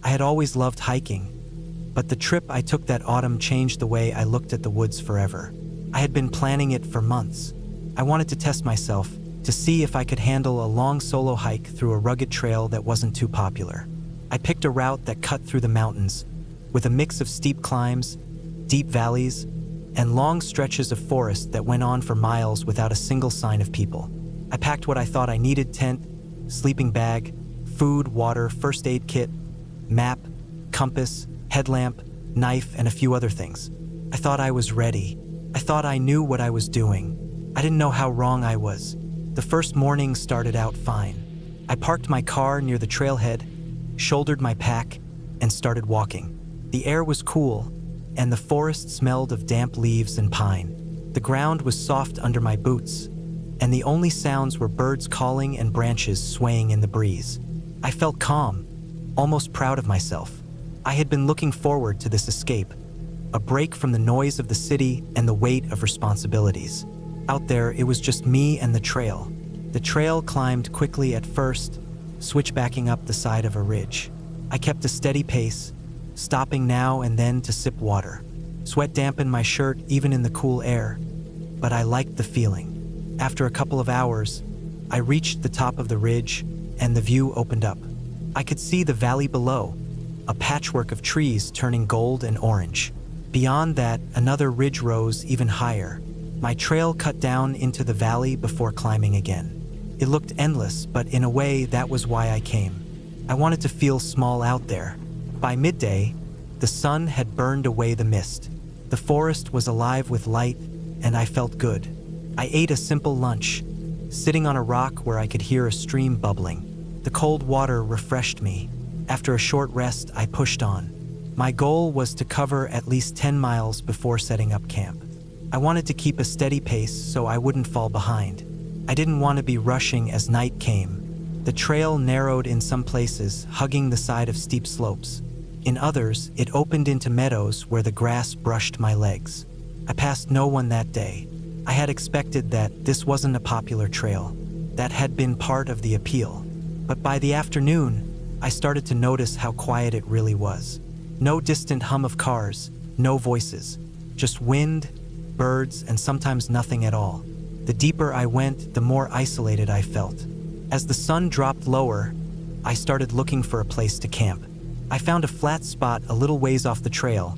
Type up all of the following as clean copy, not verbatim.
I had always loved hiking, but the trip I took that autumn changed the way I looked at the woods forever. I had been planning it for months. I wanted to test myself, to see if I could handle a long solo hike through a rugged trail that wasn't too popular. I picked a route that cut through the mountains, with a mix of steep climbs, deep valleys, and long stretches of forest that went on for miles without a single sign of people. I packed what I thought I needed: tent, sleeping bag, food, water, first aid kit, map, compass, headlamp, knife, and a few other things. I thought I was ready. I thought I knew what I was doing. I didn't know how wrong I was. The first morning started out fine. I parked my car near the trailhead, shouldered my pack, and started walking. The air was cool, and the forest smelled of damp leaves and pine. The ground was soft under my boots, and the only sounds were birds calling and branches swaying in the breeze. I felt calm, almost proud of myself. I had been looking forward to this escape, a break from the noise of the city and the weight of responsibilities. Out there, it was just me and the trail. The trail climbed quickly at first, switchbacking up the side of a ridge. I kept a steady pace, stopping now and then to sip water. Sweat dampened my shirt even in the cool air, but I liked the feeling. After a couple of hours, I reached the top of the ridge, and the view opened up. I could see the valley below, a patchwork of trees turning gold and orange. Beyond that, another ridge rose even higher. My trail cut down into the valley before climbing again. It looked endless, but in a way, that was why I came. I wanted to feel small out there. By midday, the sun had burned away the mist. The forest was alive with light, and I felt good. I ate a simple lunch, sitting on a rock where I could hear a stream bubbling. The cold water refreshed me. After a short rest, I pushed on. My goal was to cover at least 10 miles before setting up camp. I wanted to keep a steady pace so I wouldn't fall behind. I didn't want to be rushing as night came. The trail narrowed in some places, hugging the side of steep slopes. In others, it opened into meadows where the grass brushed my legs. I passed no one that day. I had expected that this wasn't a popular trail. That had been part of the appeal. But by the afternoon, I started to notice how quiet it really was. No distant hum of cars, no voices, just wind, birds, and sometimes nothing at all. The deeper I went, the more isolated I felt. As the sun dropped lower, I started looking for a place to camp. I found a flat spot a little ways off the trail,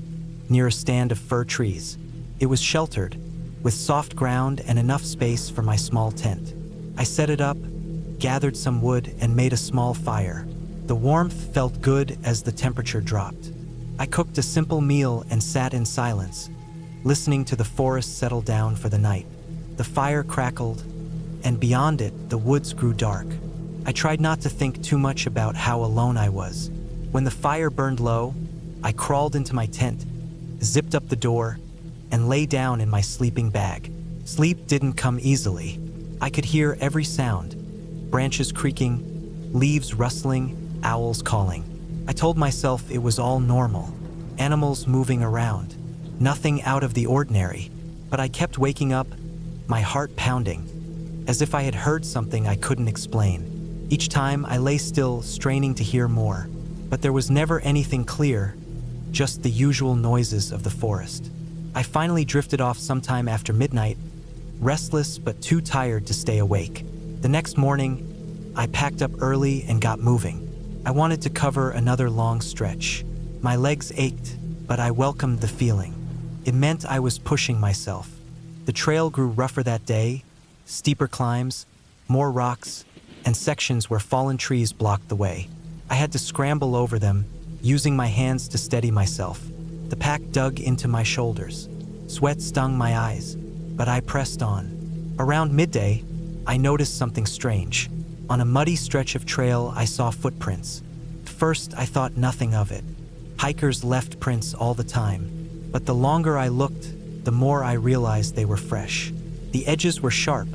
near a stand of fir trees. It was sheltered, with soft ground and enough space for my small tent. I set it up, gathered some wood, and made a small fire. The warmth felt good as the temperature dropped. I cooked a simple meal and sat in silence, listening to the forest settle down for the night. The fire crackled, and beyond it, the woods grew dark. I tried not to think too much about how alone I was. When the fire burned low, I crawled into my tent, zipped up the door, and lay down in my sleeping bag. Sleep didn't come easily. I could hear every sound: branches creaking, leaves rustling, owls calling. I told myself it was all normal, animals moving around, nothing out of the ordinary. But I kept waking up, my heart pounding, as if I had heard something I couldn't explain. Each time I lay still, straining to hear more. But there was never anything clear, just the usual noises of the forest. I finally drifted off sometime after midnight, restless but too tired to stay awake. The next morning, I packed up early and got moving. I wanted to cover another long stretch. My legs ached, but I welcomed the feeling. It meant I was pushing myself. The trail grew rougher that day, steeper climbs, more rocks, and sections where fallen trees blocked the way. I had to scramble over them, using my hands to steady myself. The pack dug into my shoulders. Sweat stung my eyes, but I pressed on. Around midday, I noticed something strange. On a muddy stretch of trail, I saw footprints. At first, I thought nothing of it. Hikers left prints all the time. But the longer I looked, the more I realized they were fresh. The edges were sharp,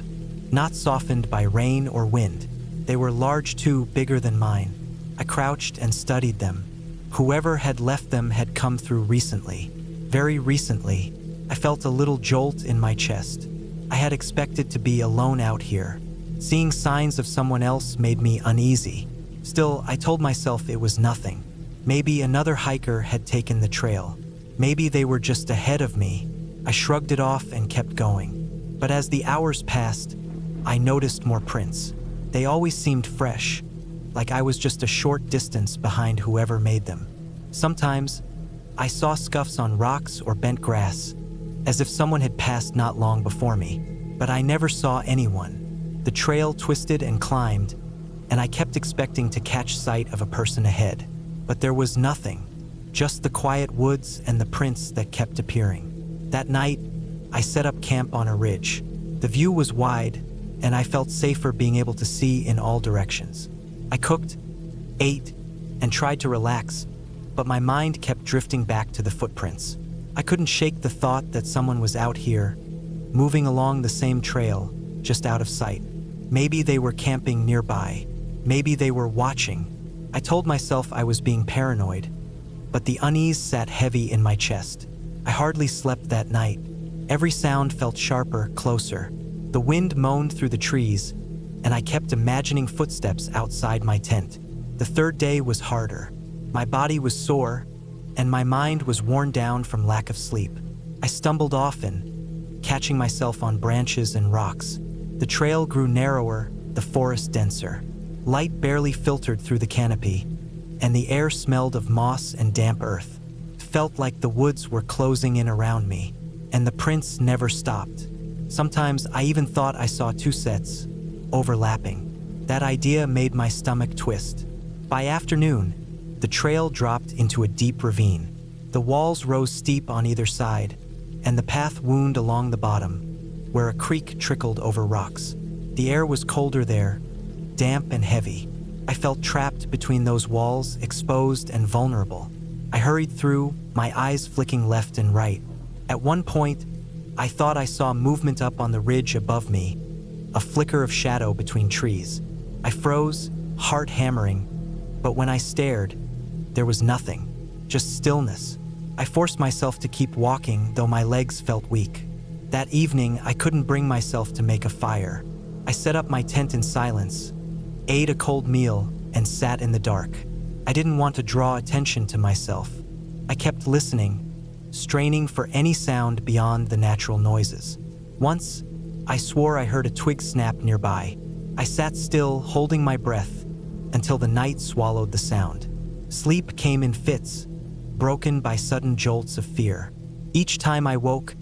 not softened by rain or wind. They were large too, bigger than mine. I crouched and studied them. Whoever had left them had come through recently. Very recently. I felt a little jolt in my chest. I had expected to be alone out here. Seeing signs of someone else made me uneasy. Still, I told myself it was nothing. Maybe another hiker had taken the trail. Maybe they were just ahead of me. I shrugged it off and kept going. But as the hours passed, I noticed more prints. They always seemed fresh, like I was just a short distance behind whoever made them. Sometimes, I saw scuffs on rocks or bent grass, as if someone had passed not long before me. But I never saw anyone. The trail twisted and climbed, and I kept expecting to catch sight of a person ahead. But there was nothing, just the quiet woods and the prints that kept appearing. That night, I set up camp on a ridge. The view was wide, and I felt safer being able to see in all directions. I cooked, ate, and tried to relax, but my mind kept drifting back to the footprints. I couldn't shake the thought that someone was out here, moving along the same trail, just out of sight. Maybe they were camping nearby. Maybe they were watching. I told myself I was being paranoid, but the unease sat heavy in my chest. I hardly slept that night. Every sound felt sharper, closer. The wind moaned through the trees, and I kept imagining footsteps outside my tent. The third day was harder. My body was sore, and my mind was worn down from lack of sleep. I stumbled often, catching myself on branches and rocks. The trail grew narrower, the forest denser. Light barely filtered through the canopy, and the air smelled of moss and damp earth. It felt like the woods were closing in around me, and the prints never stopped. Sometimes I even thought I saw two sets, overlapping. That idea made my stomach twist. By afternoon, the trail dropped into a deep ravine. The walls rose steep on either side, and the path wound along the bottom, where a creek trickled over rocks. The air was colder there, damp and heavy. I felt trapped between those walls, exposed and vulnerable. I hurried through, my eyes flicking left and right. At one point, I thought I saw movement up on the ridge above me, a flicker of shadow between trees. I froze, heart hammering, but when I stared, there was nothing, just stillness. I forced myself to keep walking, though my legs felt weak. That evening, I couldn't bring myself to make a fire. I set up my tent in silence, ate a cold meal, and sat in the dark. I didn't want to draw attention to myself. I kept listening, straining for any sound beyond the natural noises. Once, I swore I heard a twig snap nearby. I sat still, holding my breath, until the night swallowed the sound. Sleep came in fits, broken by sudden jolts of fear. Each time I woke,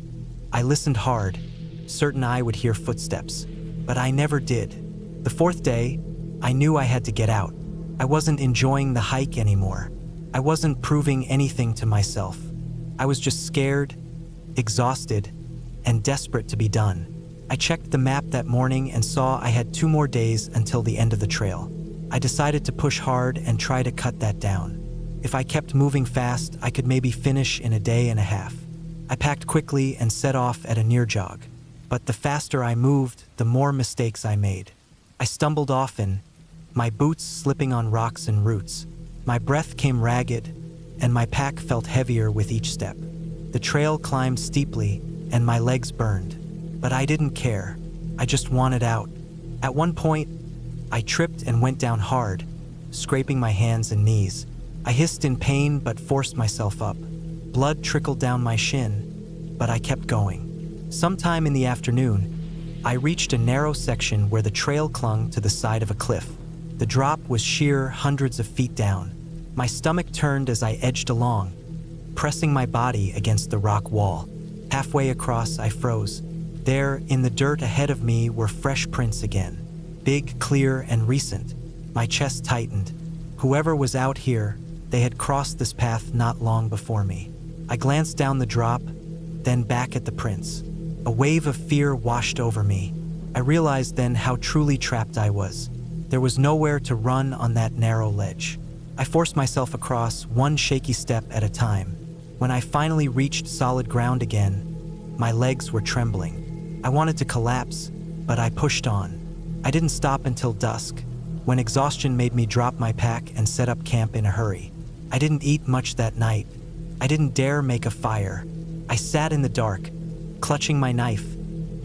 I listened hard, certain I would hear footsteps, but I never did. The fourth day, I knew I had to get out. I wasn't enjoying the hike anymore. I wasn't proving anything to myself. I was just scared, exhausted, and desperate to be done. I checked the map that morning and saw I had 2 more days until the end of the trail. I decided to push hard and try to cut that down. If I kept moving fast, I could maybe finish in a day and a half. I packed quickly and set off at a near jog. But the faster I moved, the more mistakes I made. I stumbled often, my boots slipping on rocks and roots. My breath came ragged, and my pack felt heavier with each step. The trail climbed steeply, and my legs burned. But I didn't care. I just wanted out. At one point, I tripped and went down hard, scraping my hands and knees. I hissed in pain but forced myself up. Blood trickled down my shin, but I kept going. Sometime in the afternoon, I reached a narrow section where the trail clung to the side of a cliff. The drop was sheer, hundreds of feet down. My stomach turned as I edged along, pressing my body against the rock wall. Halfway across, I froze. There, in the dirt ahead of me, were fresh prints again. Big, clear, and recent. My chest tightened. Whoever was out here, they had crossed this path not long before me. I glanced down the drop, then back at the prints. A wave of fear washed over me. I realized then how truly trapped I was. There was nowhere to run on that narrow ledge. I forced myself across, one shaky step at a time. When I finally reached solid ground again, my legs were trembling. I wanted to collapse, but I pushed on. I didn't stop until dusk, when exhaustion made me drop my pack and set up camp in a hurry. I didn't eat much that night. I didn't dare make a fire. I sat in the dark, clutching my knife,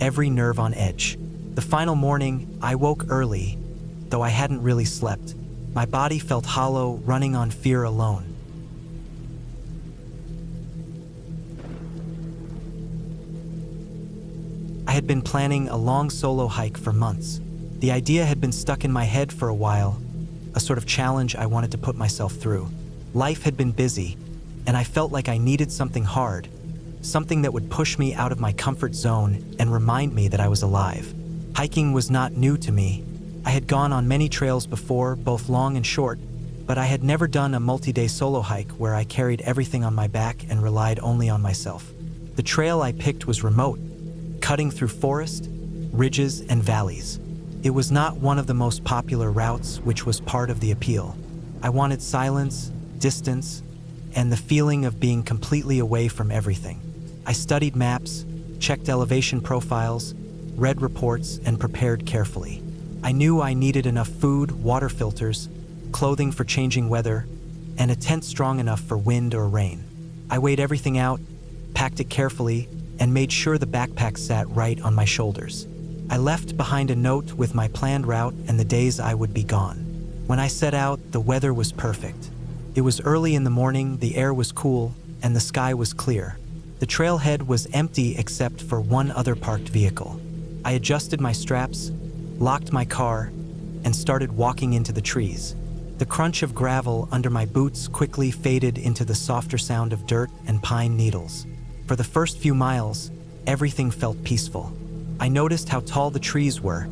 every nerve on edge. The final morning, I woke early, though I hadn't really slept. My body felt hollow, running on fear alone. had been planning a long solo hike for months. The idea had been stuck in my head for a while, a sort of challenge I wanted to put myself through. Life had been busy, and I felt like I needed something hard, something that would push me out of my comfort zone and remind me that I was alive. Hiking was not new to me. I had gone on many trails before, both long and short, but I had never done a multi-day solo hike where I carried everything on my back and relied only on myself. The trail I picked was remote, cutting through forest, ridges, and valleys. It was not one of the most popular routes, which was part of the appeal. I wanted silence, distance, and the feeling of being completely away from everything. I studied maps, checked elevation profiles, read reports, and prepared carefully. I knew I needed enough food, water filters, clothing for changing weather, and a tent strong enough for wind or rain. I weighed everything out, packed it carefully, and made sure the backpack sat right on my shoulders. I left behind a note with my planned route and the days I would be gone. When I set out, the weather was perfect. It was early in the morning, the air was cool, and the sky was clear. The trailhead was empty except for one other parked vehicle. I adjusted my straps, locked my car, and started walking into the trees. The crunch of gravel under my boots quickly faded into the softer sound of dirt and pine needles. For the first few miles, everything felt peaceful. I noticed how tall the trees were,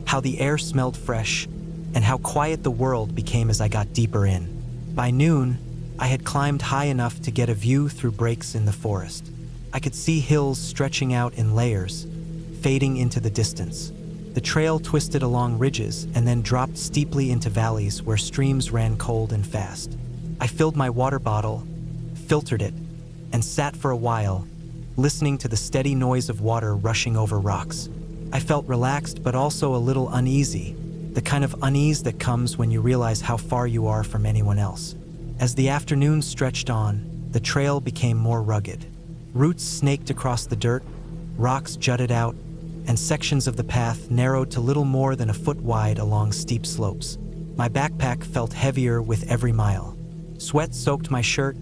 how the air smelled fresh, and how quiet the world became as I got deeper in. By noon, I had climbed high enough to get a view through breaks in the forest. I could see hills stretching out in layers, fading into the distance. The trail twisted along ridges and then dropped steeply into valleys where streams ran cold and fast. I filled my water bottle, filtered it, and sat for a while, listening to the steady noise of water rushing over rocks. I felt relaxed but also a little uneasy, the kind of unease that comes when you realize how far you are from anyone else. As the afternoon stretched on, the trail became more rugged. Roots snaked across the dirt, rocks jutted out, and sections of the path narrowed to little more than a foot wide along steep slopes. My backpack felt heavier with every mile. Sweat soaked my shirt,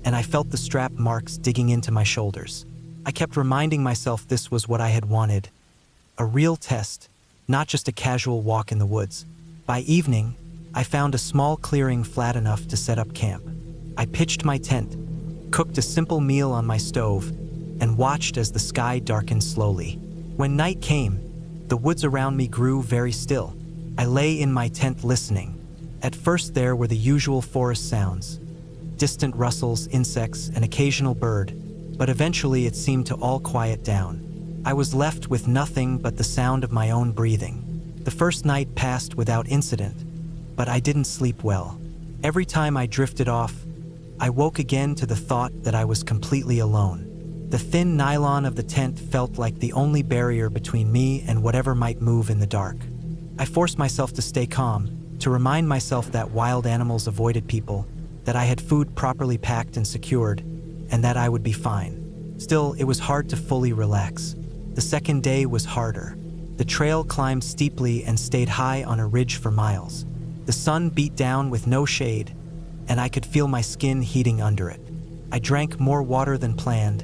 and I felt the strap marks digging into my shoulders. I kept reminding myself this was what I had wanted. A real test, not just a casual walk in the woods. By evening, I found a small clearing flat enough to set up camp. I pitched my tent, cooked a simple meal on my stove, and watched as the sky darkened slowly. When night came, the woods around me grew very still. I lay in my tent listening. At first there were the usual forest sounds, distant rustles, insects, an occasional bird, but eventually it seemed to all quiet down. I was left with nothing but the sound of my own breathing. The first night passed without incident, but I didn't sleep well. Every time I drifted off, I woke again to the thought that I was completely alone. The thin nylon of the tent felt like the only barrier between me and whatever might move in the dark. I forced myself to stay calm, to remind myself that wild animals avoided people, that I had food properly packed and secured, and that I would be fine. Still, it was hard to fully relax. The second day was harder. The trail climbed steeply and stayed high on a ridge for miles. The sun beat down with no shade, and I could feel my skin heating under it. I drank more water than planned,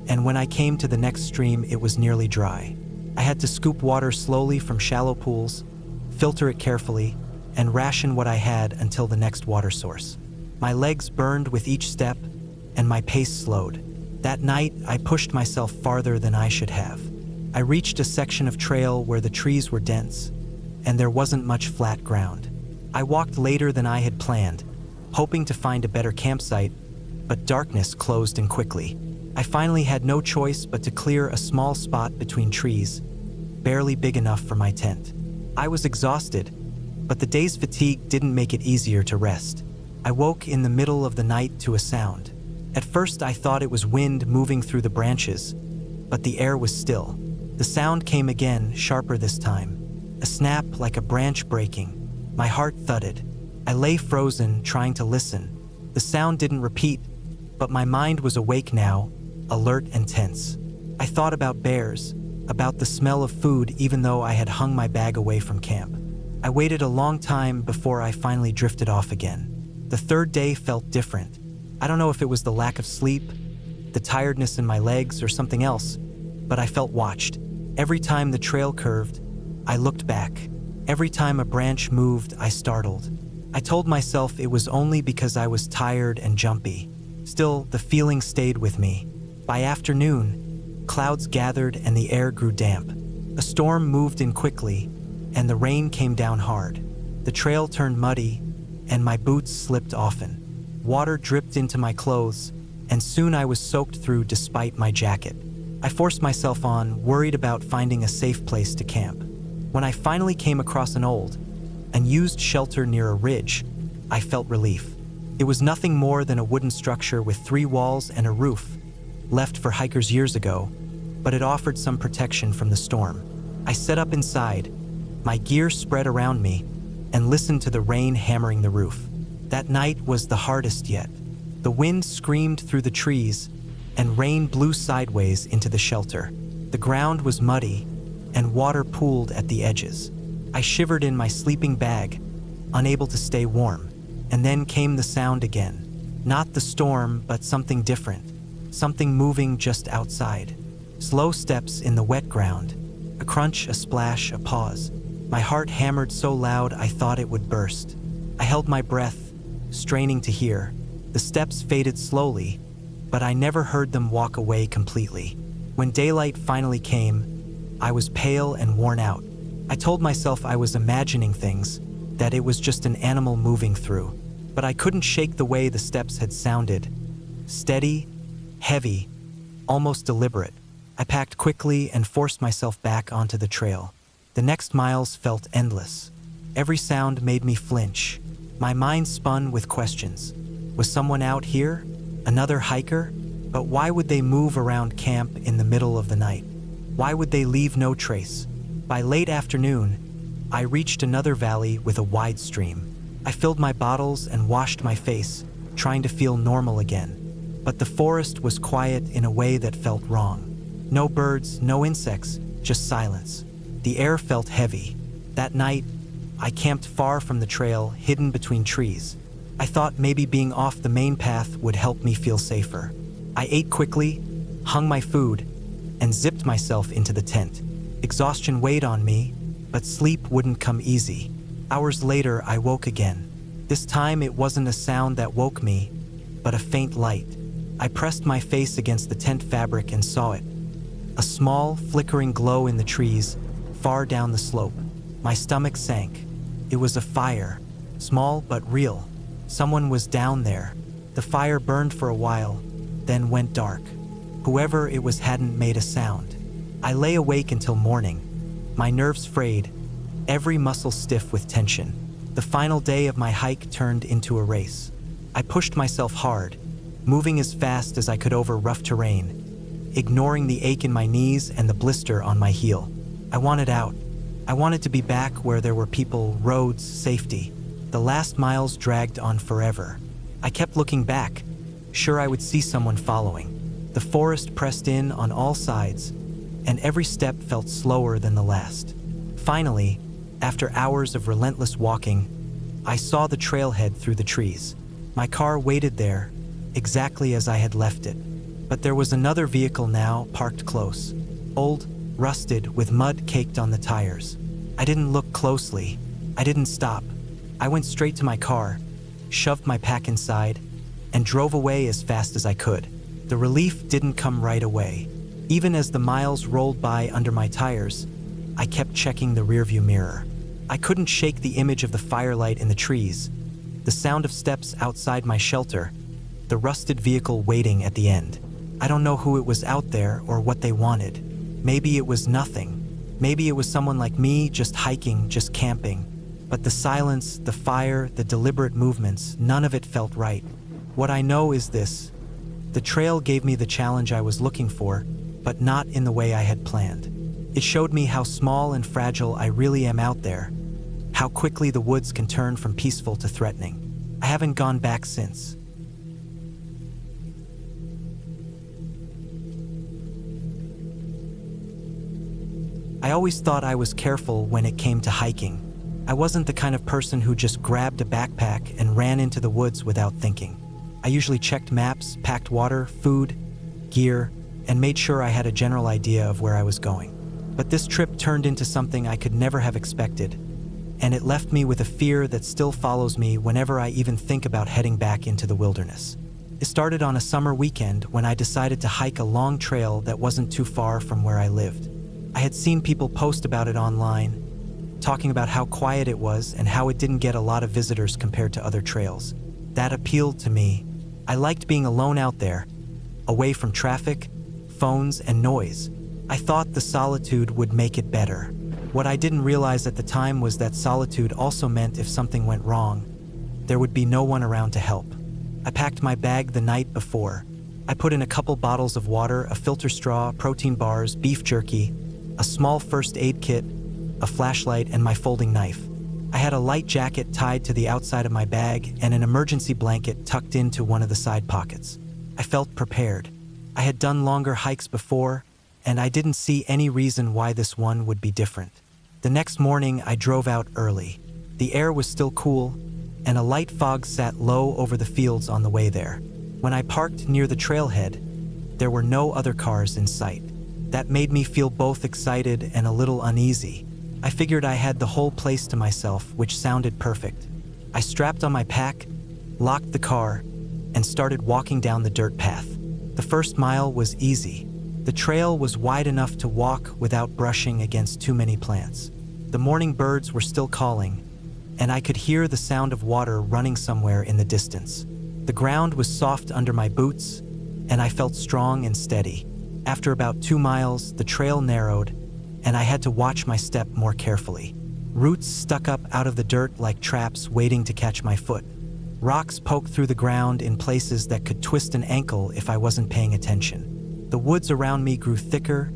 and when I came to the next stream, it was nearly dry. I had to scoop water slowly from shallow pools, filter it carefully, and ration what I had until the next water source. My legs burned with each step, and my pace slowed. That night, I pushed myself farther than I should have. I reached a section of trail where the trees were dense, and there wasn't much flat ground. I walked later than I had planned, hoping to find a better campsite, but darkness closed in quickly. I finally had no choice but to clear a small spot between trees, barely big enough for my tent. I was exhausted, but the day's fatigue didn't make it easier to rest. I woke in the middle of the night to a sound. At first I thought it was wind moving through the branches, but the air was still. The sound came again, sharper this time. A snap like a branch breaking. My heart thudded. I lay frozen, trying to listen. The sound didn't repeat, but my mind was awake now, alert and tense. I thought about bears, about the smell of food even though I had hung my bag away from camp. I waited a long time before I finally drifted off again. The third day felt different. I don't know if it was the lack of sleep, the tiredness in my legs, or something else, but I felt watched. Every time the trail curved, I looked back. Every time a branch moved, I startled. I told myself it was only because I was tired and jumpy. Still, the feeling stayed with me. By afternoon, clouds gathered and the air grew damp. A storm moved in quickly, and the rain came down hard. The trail turned muddy, and my boots slipped often. Water dripped into my clothes, and soon I was soaked through despite my jacket. I forced myself on, worried about finding a safe place to camp. When I finally came across an old, unused shelter near a ridge, I felt relief. It was nothing more than a wooden structure with 3 walls and a roof, left for hikers years ago, but it offered some protection from the storm. I set up inside, my gear spread around me, and listened to the rain hammering the roof. That night was the hardest yet. The wind screamed through the trees, and rain blew sideways into the shelter. The ground was muddy, and water pooled at the edges. I shivered in my sleeping bag, unable to stay warm. And then came the sound again. Not the storm, but something different. Something moving just outside. Slow steps in the wet ground. A crunch, a splash, a pause. My heart hammered so loud I thought it would burst. I held my breath, straining to hear. The steps faded slowly, but I never heard them walk away completely. When daylight finally came, I was pale and worn out. I told myself I was imagining things, that it was just an animal moving through. But I couldn't shake the way the steps had sounded. Steady, heavy, almost deliberate. I packed quickly and forced myself back onto the trail. The next miles felt endless. Every sound made me flinch. My mind spun with questions. Was someone out here? Another hiker? But why would they move around camp in the middle of the night? Why would they leave no trace? By late afternoon, I reached another valley with a wide stream. I filled my bottles and washed my face, trying to feel normal again. But the forest was quiet in a way that felt wrong. No birds, no insects, just silence. The air felt heavy. That night, I camped far from the trail, hidden between trees. I thought maybe being off the main path would help me feel safer. I ate quickly, hung my food, and zipped myself into the tent. Exhaustion weighed on me, but sleep wouldn't come easy. Hours later, I woke again. This time, it wasn't a sound that woke me, but a faint light. I pressed my face against the tent fabric and saw it. A small, flickering glow in the trees, far down the slope. My stomach sank. It was a fire, small but real. Someone was down there. The fire burned for a while, then went dark. Whoever it was hadn't made a sound. I lay awake until morning, my nerves frayed, every muscle stiff with tension. The final day of my hike turned into a race. I pushed myself hard, moving as fast as I could over rough terrain, ignoring the ache in my knees and the blister on my heel. I wanted out. I wanted to be back where there were people, roads, safety. The last miles dragged on forever. I kept looking back, sure I would see someone following. The forest pressed in on all sides, and every step felt slower than the last. Finally, after hours of relentless walking, I saw the trailhead through the trees. My car waited there, exactly as I had left it. But there was another vehicle now, parked close. Old, rusted, with mud caked on the tires. I didn't look closely. I didn't stop. I went straight to my car, shoved my pack inside, and drove away as fast as I could. The relief didn't come right away. Even as the miles rolled by under my tires, I kept checking the rearview mirror. I couldn't shake the image of the firelight in the trees, the sound of steps outside my shelter, the rusted vehicle waiting at the end. I don't know who it was out there or what they wanted. Maybe it was nothing. Maybe it was someone like me, just hiking, just camping. But the silence, the fire, the deliberate movements, none of it felt right. What I know is this: the trail gave me the challenge I was looking for, but not in the way I had planned. It showed me how small and fragile I really am out there, how quickly the woods can turn from peaceful to threatening. I haven't gone back since. I always thought I was careful when it came to hiking. I wasn't the kind of person who just grabbed a backpack and ran into the woods without thinking. I usually checked maps, packed water, food, gear, and made sure I had a general idea of where I was going. But this trip turned into something I could never have expected, and it left me with a fear that still follows me whenever I even think about heading back into the wilderness. It started on a summer weekend when I decided to hike a long trail that wasn't too far from where I lived. I had seen people post about it online, talking about how quiet it was and how it didn't get a lot of visitors compared to other trails. That appealed to me. I liked being alone out there, away from traffic, phones, and noise. I thought the solitude would make it better. What I didn't realize at the time was that solitude also meant if something went wrong, there would be no one around to help. I packed my bag the night before. I put in a couple bottles of water, a filter straw, protein bars, beef jerky, a small first aid kit, a flashlight, and my folding knife. I had a light jacket tied to the outside of my bag and an emergency blanket tucked into one of the side pockets. I felt prepared. I had done longer hikes before, and I didn't see any reason why this one would be different. The next morning, I drove out early. The air was still cool, and a light fog sat low over the fields on the way there. When I parked near the trailhead, there were no other cars in sight. That made me feel both excited and a little uneasy. I figured I had the whole place to myself, which sounded perfect. I strapped on my pack, locked the car, and started walking down the dirt path. The first mile was easy. The trail was wide enough to walk without brushing against too many plants. The morning birds were still calling, and I could hear the sound of water running somewhere in the distance. The ground was soft under my boots, and I felt strong and steady. After about 2 miles, the trail narrowed, and I had to watch my step more carefully. Roots stuck up out of the dirt like traps waiting to catch my foot. Rocks poked through the ground in places that could twist an ankle if I wasn't paying attention. The woods around me grew thicker,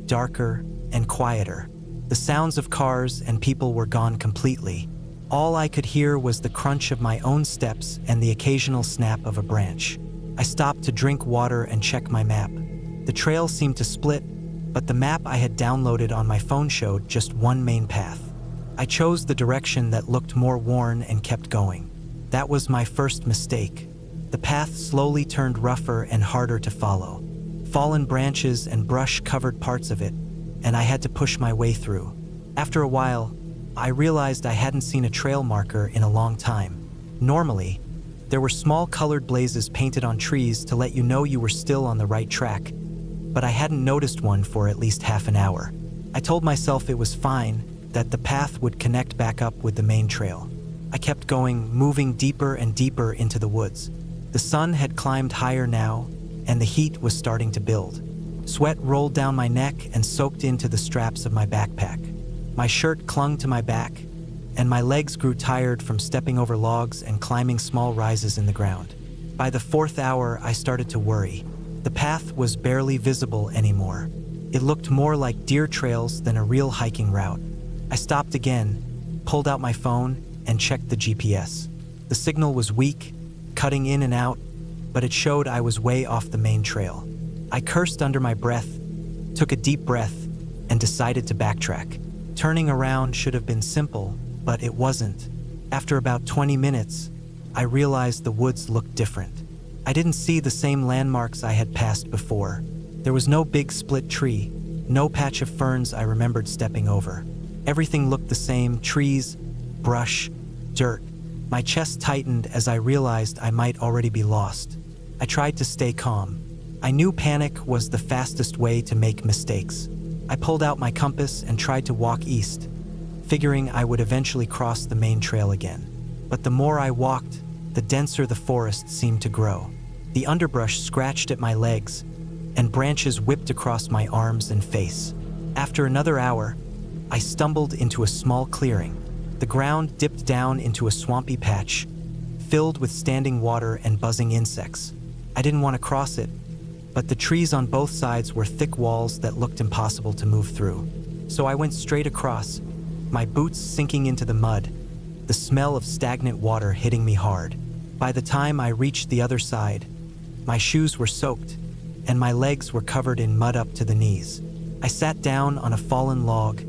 darker, and quieter. The sounds of cars and people were gone completely. All I could hear was the crunch of my own steps and the occasional snap of a branch. I stopped to drink water and check my map. The trail seemed to split, but the map I had downloaded on my phone showed just one main path. I chose the direction that looked more worn and kept going. That was my first mistake. The path slowly turned rougher and harder to follow. Fallen branches and brush covered parts of it, and I had to push my way through. After a while, I realized I hadn't seen a trail marker in a long time. Normally, there were small colored blazes painted on trees to let you know you were still on the right track, but I hadn't noticed one for at least half an hour. I told myself it was fine, that the path would connect back up with the main trail. I kept going, moving deeper and deeper into the woods. The sun had climbed higher now, and the heat was starting to build. Sweat rolled down my neck and soaked into the straps of my backpack. My shirt clung to my back, and my legs grew tired from stepping over logs and climbing small rises in the ground. By the 4th hour, I started to worry. The path was barely visible anymore. It looked more like deer trails than a real hiking route. I stopped again, pulled out my phone, and checked the GPS. The signal was weak, cutting in and out, but it showed I was way off the main trail. I cursed under my breath, took a deep breath, and decided to backtrack. Turning around should have been simple, but it wasn't. After about 20 minutes, I realized the woods looked different. I didn't see the same landmarks I had passed before. There was no big split tree, no patch of ferns I remembered stepping over. Everything looked the same: trees, brush, dirt. My chest tightened as I realized I might already be lost. I tried to stay calm. I knew panic was the fastest way to make mistakes. I pulled out my compass and tried to walk east, figuring I would eventually cross the main trail again. But the more I walked, the denser the forest seemed to grow. The underbrush scratched at my legs, and branches whipped across my arms and face. After another hour, I stumbled into a small clearing. The ground dipped down into a swampy patch, filled with standing water and buzzing insects. I didn't want to cross it, but the trees on both sides were thick walls that looked impossible to move through. So I went straight across, my boots sinking into the mud, the smell of stagnant water hitting me hard. By the time I reached the other side, my shoes were soaked, and my legs were covered in mud up to the knees. I sat down on a fallen log,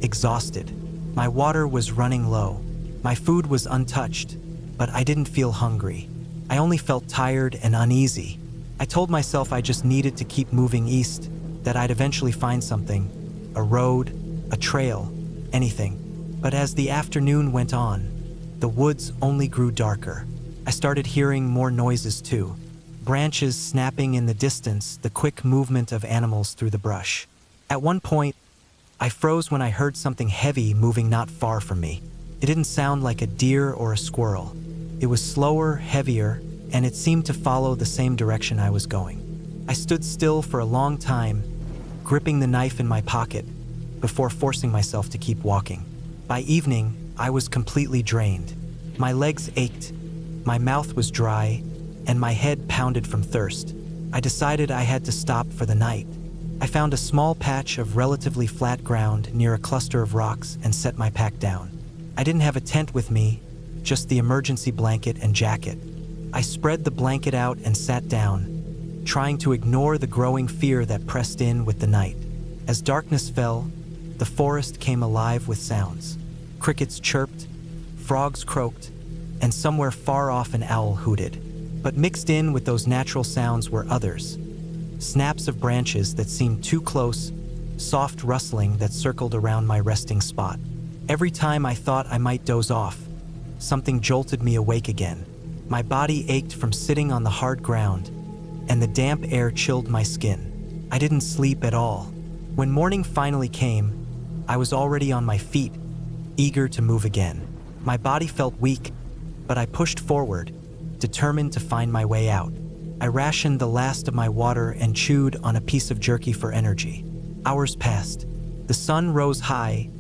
exhausted. My water was running low. My food was untouched, but I didn't feel hungry. I only felt tired and uneasy. I told myself I just needed to keep moving east, that I'd eventually find something, a road, a trail, anything. But as the afternoon went on, the woods only grew darker. I started hearing more noises too. Branches snapping in the distance, the quick movement of animals through the brush. At one point, I froze when I heard something heavy moving not far from me. It didn't sound like a deer or a squirrel. It was slower, heavier, and it seemed to follow the same direction I was going. I stood still for a long time, gripping the knife in my pocket, before forcing myself to keep walking. By evening, I was completely drained. My legs ached, my mouth was dry, and my head pounded from thirst. I decided I had to stop for the night. I found a small patch of relatively flat ground near a cluster of rocks and set my pack down. I didn't have a tent with me, just the emergency blanket and jacket. I spread the blanket out and sat down, trying to ignore the growing fear that pressed in with the night. As darkness fell, the forest came alive with sounds. Crickets chirped, frogs croaked, and somewhere far off an owl hooted. But mixed in with those natural sounds were others. Snaps of branches that seemed too close, soft rustling that circled around my resting spot. Every time I thought I might doze off, something jolted me awake again. My body ached from sitting on the hard ground, and the damp air chilled my skin. I didn't sleep at all. When morning finally came, I was already on my feet, eager to move again. My body felt weak, but I pushed forward, determined to find my way out. I rationed the last of my water and chewed on a piece of jerky for energy. Hours passed. The sun rose high,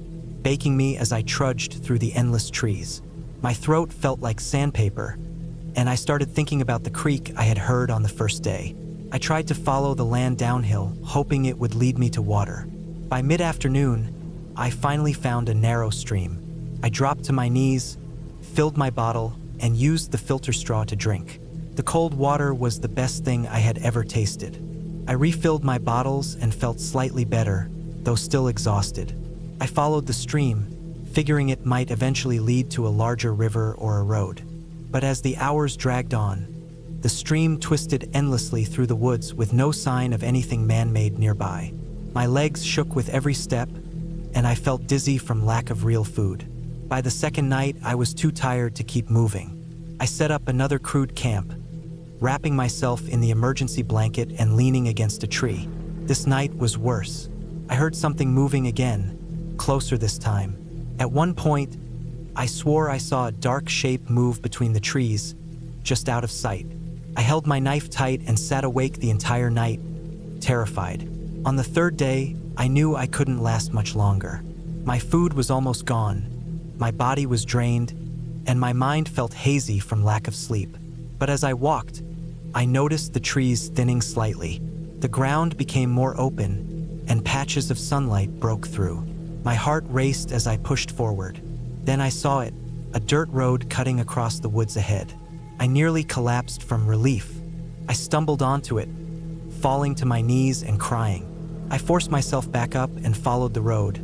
baking me as I trudged through the endless trees. My throat felt like sandpaper, and I started thinking about the creek I had heard on the first day. I tried to follow the land downhill, hoping it would lead me to water. By mid-afternoon, I finally found a narrow stream. I dropped to my knees, filled my bottle, and used the filter straw to drink. The cold water was the best thing I had ever tasted. I refilled my bottles and felt slightly better, though still exhausted. I followed the stream, figuring it might eventually lead to a larger river or a road. But as the hours dragged on, the stream twisted endlessly through the woods with no sign of anything man-made nearby. My legs shook with every step, and I felt dizzy from lack of real food. By the second night, I was too tired to keep moving. I set up another crude camp, wrapping myself in the emergency blanket and leaning against a tree. This night was worse. I heard something moving again, closer this time. At one point, I swore I saw a dark shape move between the trees, just out of sight. I held my knife tight and sat awake the entire night, terrified. On the third day, I knew I couldn't last much longer. My food was almost gone, my body was drained, and my mind felt hazy from lack of sleep. But as I walked, I noticed the trees thinning slightly. The ground became more open, and patches of sunlight broke through. My heart raced as I pushed forward. Then I saw it, a dirt road cutting across the woods ahead. I nearly collapsed from relief. I stumbled onto it, falling to my knees and crying. I forced myself back up and followed the road,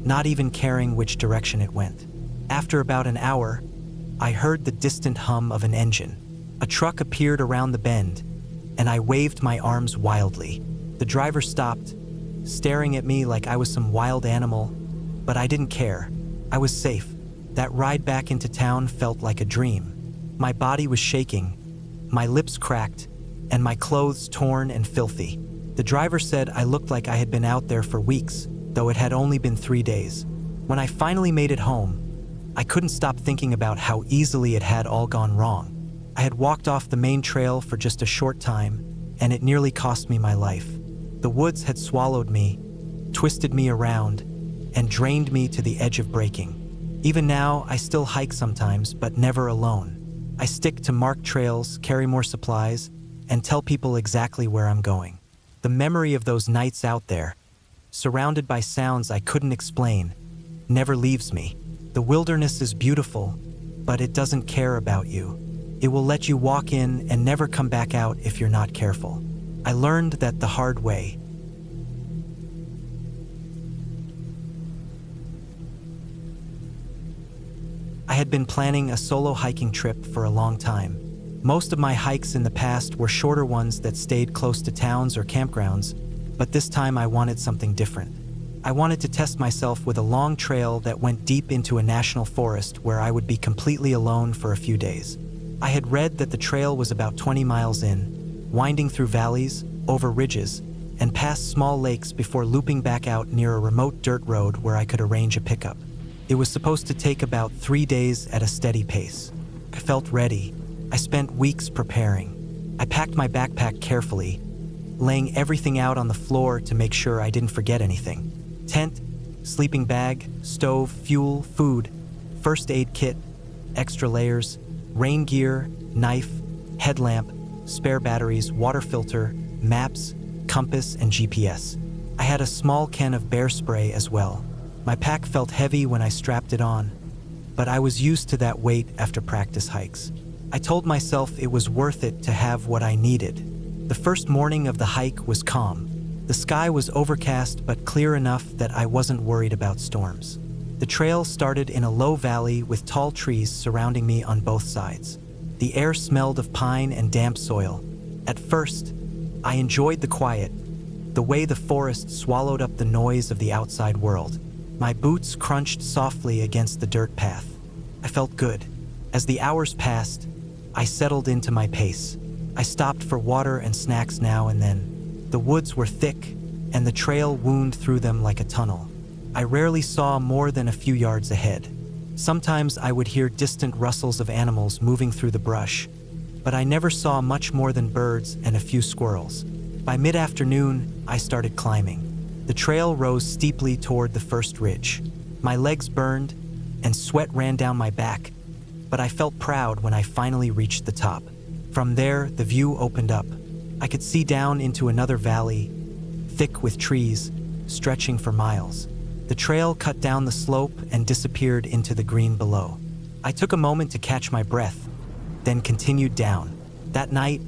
not even caring which direction it went. After about an hour, I heard the distant hum of an engine. A truck appeared around the bend, and I waved my arms wildly. The driver stopped, staring at me like I was some wild animal, but I didn't care. I was safe. That ride back into town felt like a dream. My body was shaking, my lips cracked, and my clothes torn and filthy. The driver said I looked like I had been out there for weeks, though it had only been 3 days. When I finally made it home, I couldn't stop thinking about how easily it had all gone wrong. I had walked off the main trail for just a short time, and it nearly cost me my life. The woods had swallowed me, twisted me around, and drained me to the edge of breaking. Even now, I still hike sometimes, but never alone. I stick to marked trails, carry more supplies, and tell people exactly where I'm going. The memory of those nights out there, surrounded by sounds I couldn't explain, never leaves me. The wilderness is beautiful, but it doesn't care about you. It will let you walk in and never come back out if you're not careful. I learned that the hard way. I had been planning a solo hiking trip for a long time. Most of my hikes in the past were shorter ones that stayed close to towns or campgrounds, but this time I wanted something different. I wanted to test myself with a long trail that went deep into a national forest where I would be completely alone for a few days. I had read that the trail was about 20 miles in, winding through valleys, over ridges, and past small lakes before looping back out near a remote dirt road where I could arrange a pickup. It was supposed to take about 3 days at a steady pace. I felt ready. I spent weeks preparing. I packed my backpack carefully, laying everything out on the floor to make sure I didn't forget anything. Tent, sleeping bag, stove, fuel, food, first aid kit, extra layers, rain gear, knife, headlamp, spare batteries, water filter, maps, compass, and GPS. I had a small can of bear spray as well. My pack felt heavy when I strapped it on, but I was used to that weight after practice hikes. I told myself it was worth it to have what I needed. The first morning of the hike was calm. The sky was overcast but clear enough that I wasn't worried about storms. The trail started in a low valley with tall trees surrounding me on both sides. The air smelled of pine and damp soil. At first, I enjoyed the quiet, the way the forest swallowed up the noise of the outside world. My boots crunched softly against the dirt path. I felt good. As the hours passed, I settled into my pace. I stopped for water and snacks now and then. The woods were thick, and the trail wound through them like a tunnel. I rarely saw more than a few yards ahead. Sometimes I would hear distant rustles of animals moving through the brush, but I never saw much more than birds and a few squirrels. By mid-afternoon, I started climbing. The trail rose steeply toward the first ridge. My legs burned, and sweat ran down my back, but I felt proud when I finally reached the top. From there, the view opened up. I could see down into another valley, thick with trees, stretching for miles. The trail cut down the slope and disappeared into the green below. I took a moment to catch my breath, then continued down. That night,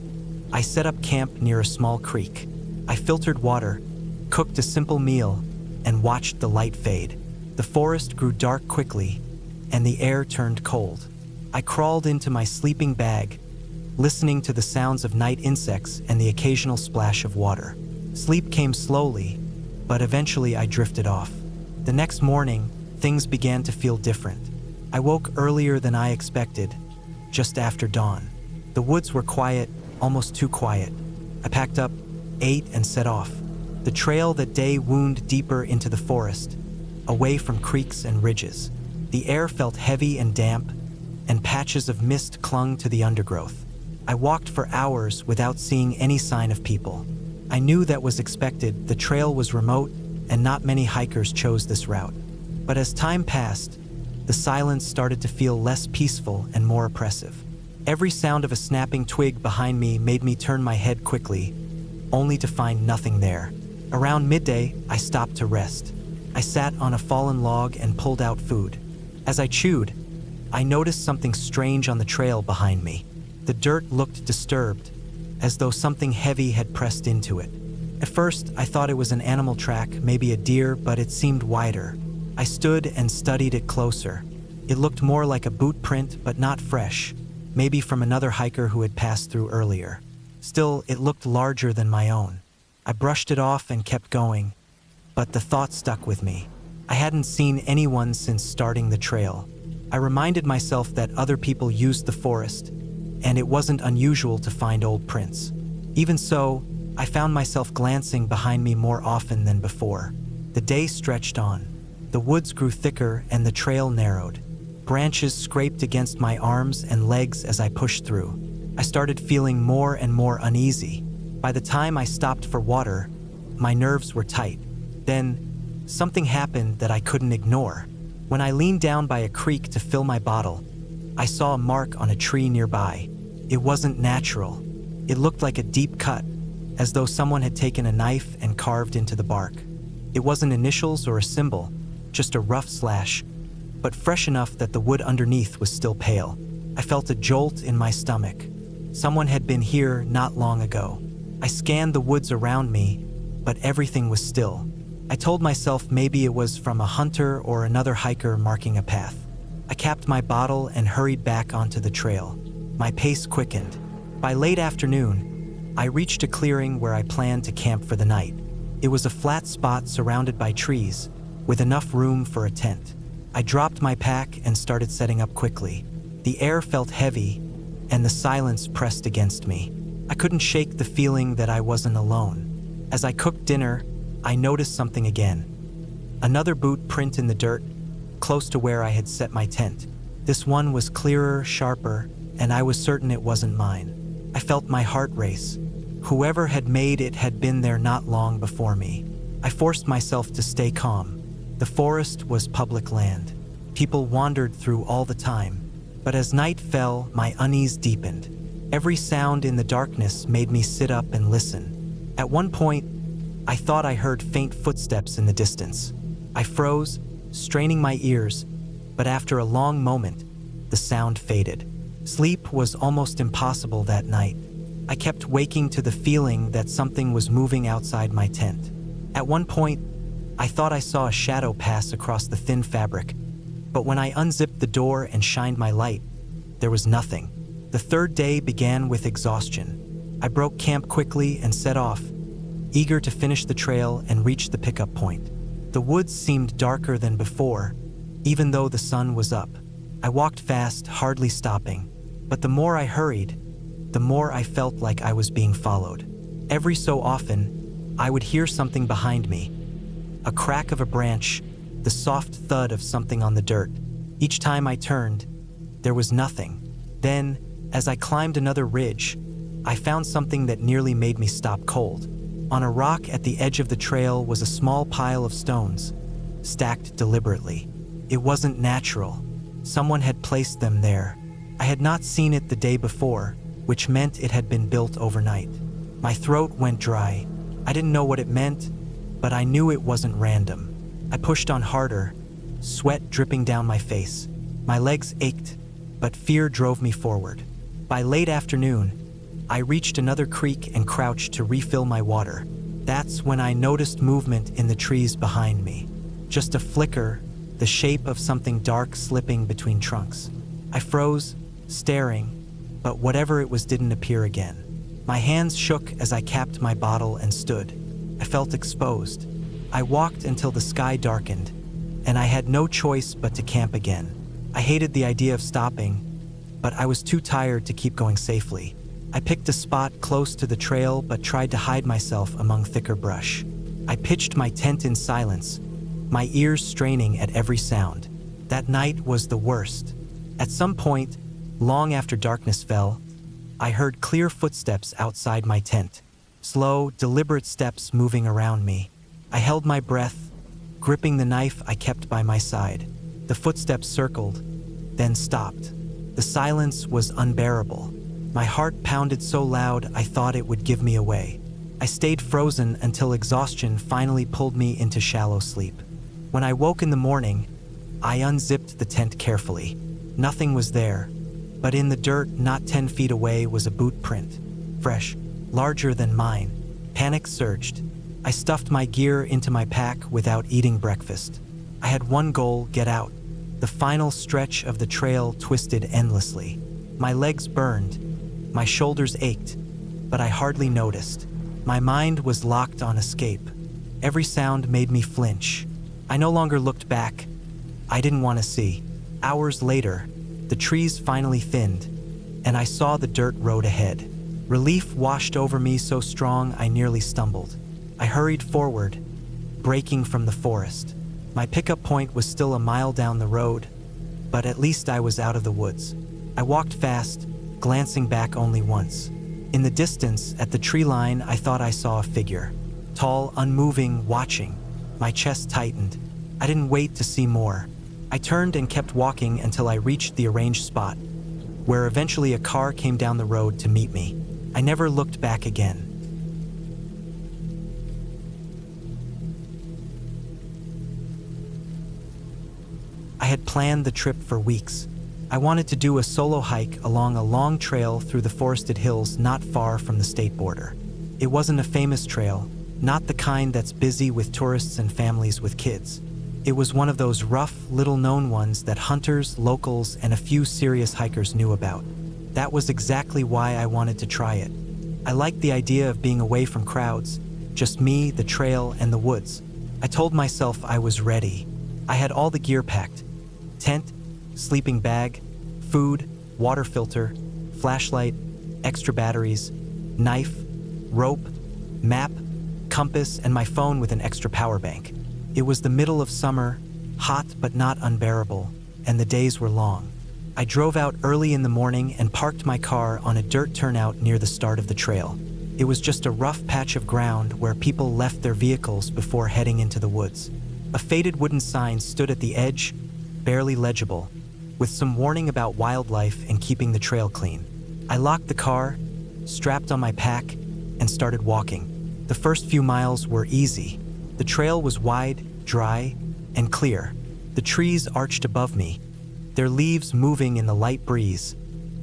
I set up camp near a small creek. I filtered water, cooked a simple meal, and watched the light fade. The forest grew dark quickly, and the air turned cold. I crawled into my sleeping bag, listening to the sounds of night insects and the occasional splash of water. Sleep came slowly, but eventually I drifted off. The next morning, things began to feel different. I woke earlier than I expected, just after dawn. The woods were quiet, almost too quiet. I packed up, ate, and set off. The trail that day wound deeper into the forest, away from creeks and ridges. The air felt heavy and damp, and patches of mist clung to the undergrowth. I walked for hours without seeing any sign of people. I knew that was expected. The trail was remote, and not many hikers chose this route. But as time passed, the silence started to feel less peaceful and more oppressive. Every sound of a snapping twig behind me made me turn my head quickly, only to find nothing there. Around midday, I stopped to rest. I sat on a fallen log and pulled out food. As I chewed, I noticed something strange on the trail behind me. The dirt looked disturbed, as though something heavy had pressed into it. At first, I thought it was an animal track, maybe a deer, but it seemed wider. I stood and studied it closer. It looked more like a boot print, but not fresh, maybe from another hiker who had passed through earlier. Still, it looked larger than my own. I brushed it off and kept going, but the thought stuck with me. I hadn't seen anyone since starting the trail. I reminded myself that other people used the forest, and it wasn't unusual to find old prints. Even so, I found myself glancing behind me more often than before. The day stretched on. The woods grew thicker and the trail narrowed. Branches scraped against my arms and legs as I pushed through. I started feeling more and more uneasy. By the time I stopped for water, my nerves were tight. Then, something happened that I couldn't ignore. When I leaned down by a creek to fill my bottle, I saw a mark on a tree nearby. It wasn't natural. It looked like a deep cut, as though someone had taken a knife and carved into the bark. It wasn't initials or a symbol, just a rough slash, but fresh enough that the wood underneath was still pale. I felt a jolt in my stomach. Someone had been here not long ago. I scanned the woods around me, but everything was still. I told myself maybe it was from a hunter or another hiker marking a path. I capped my bottle and hurried back onto the trail. My pace quickened. By late afternoon, I reached a clearing where I planned to camp for the night. It was a flat spot surrounded by trees, with enough room for a tent. I dropped my pack and started setting up quickly. The air felt heavy, and the silence pressed against me. I couldn't shake the feeling that I wasn't alone. As I cooked dinner, I noticed something again. Another boot print in the dirt, close to where I had set my tent. This one was clearer, sharper, and I was certain it wasn't mine. I felt my heart race. Whoever had made it had been there not long before me. I forced myself to stay calm. The forest was public land. People wandered through all the time. But as night fell, my unease deepened. Every sound in the darkness made me sit up and listen. At one point, I thought I heard faint footsteps in the distance. I froze, straining my ears, but after a long moment, the sound faded. Sleep was almost impossible that night. I kept waking to the feeling that something was moving outside my tent. At one point, I thought I saw a shadow pass across the thin fabric, but when I unzipped the door and shined my light, there was nothing. The third day began with exhaustion. I broke camp quickly and set off, eager to finish the trail and reach the pickup point. The woods seemed darker than before, even though the sun was up. I walked fast, hardly stopping, but the more I hurried, the more I felt like I was being followed. Every so often, I would hear something behind me. A crack of a branch, the soft thud of something on the dirt. Each time I turned, there was nothing. Then, as I climbed another ridge, I found something that nearly made me stop cold. On a rock at the edge of the trail was a small pile of stones, stacked deliberately. It wasn't natural. Someone had placed them there. I had not seen it the day before, which meant it had been built overnight. My throat went dry. I didn't know what it meant, but I knew it wasn't random. I pushed on harder, sweat dripping down my face. My legs ached, but fear drove me forward. By late afternoon, I reached another creek and crouched to refill my water. That's when I noticed movement in the trees behind me. Just a flicker, the shape of something dark slipping between trunks. I froze, staring, but whatever it was didn't appear again. My hands shook as I capped my bottle and stood. I felt exposed. I walked until the sky darkened, and I had no choice but to camp again. I hated the idea of stopping, but I was too tired to keep going safely. I picked a spot close to the trail but tried to hide myself among thicker brush. I pitched my tent in silence, my ears straining at every sound. That night was the worst. At some point, long after darkness fell, I heard clear footsteps outside my tent. Slow, deliberate steps moving around me. I held my breath, gripping the knife I kept by my side. The footsteps circled, then stopped. The silence was unbearable. My heart pounded so loud I thought it would give me away. I stayed frozen until exhaustion finally pulled me into shallow sleep. When I woke in the morning, I unzipped the tent carefully. Nothing was there, but in the dirt not 10 feet away was a boot print. Fresh, larger than mine. Panic surged. I stuffed my gear into my pack without eating breakfast. I had one goal: get out. The final stretch of the trail twisted endlessly. My legs burned, my shoulders ached, but I hardly noticed. My mind was locked on escape. Every sound made me flinch. I no longer looked back. I didn't want to see. Hours later, the trees finally thinned, and I saw the dirt road ahead. Relief washed over me so strong I nearly stumbled. I hurried forward, breaking from the forest. My pickup point was still a mile down the road, but at least I was out of the woods. I walked fast, glancing back only once. In the distance, at the tree line, I thought I saw a figure. Tall, unmoving, watching. My chest tightened. I didn't wait to see more. I turned and kept walking until I reached the arranged spot, where eventually a car came down the road to meet me. I never looked back again. I had planned the trip for weeks. I wanted to do a solo hike along a long trail through the forested hills not far from the state border. It wasn't a famous trail, not the kind that's busy with tourists and families with kids. It was one of those rough, little-known ones that hunters, locals, and a few serious hikers knew about. That was exactly why I wanted to try it. I liked the idea of being away from crowds, just me, the trail, and the woods. I told myself I was ready. I had all the gear packed: tent, sleeping bag, food, water filter, flashlight, extra batteries, knife, rope, map, compass, and my phone with an extra power bank. It was the middle of summer, hot but not unbearable, and the days were long. I drove out early in the morning and parked my car on a dirt turnout near the start of the trail. It was just a rough patch of ground where people left their vehicles before heading into the woods. A faded wooden sign stood at the edge, barely legible, with some warning about wildlife and keeping the trail clean. I locked the car, strapped on my pack, and started walking. The first few miles were easy. The trail was wide, dry, and clear. The trees arched above me, their leaves moving in the light breeze,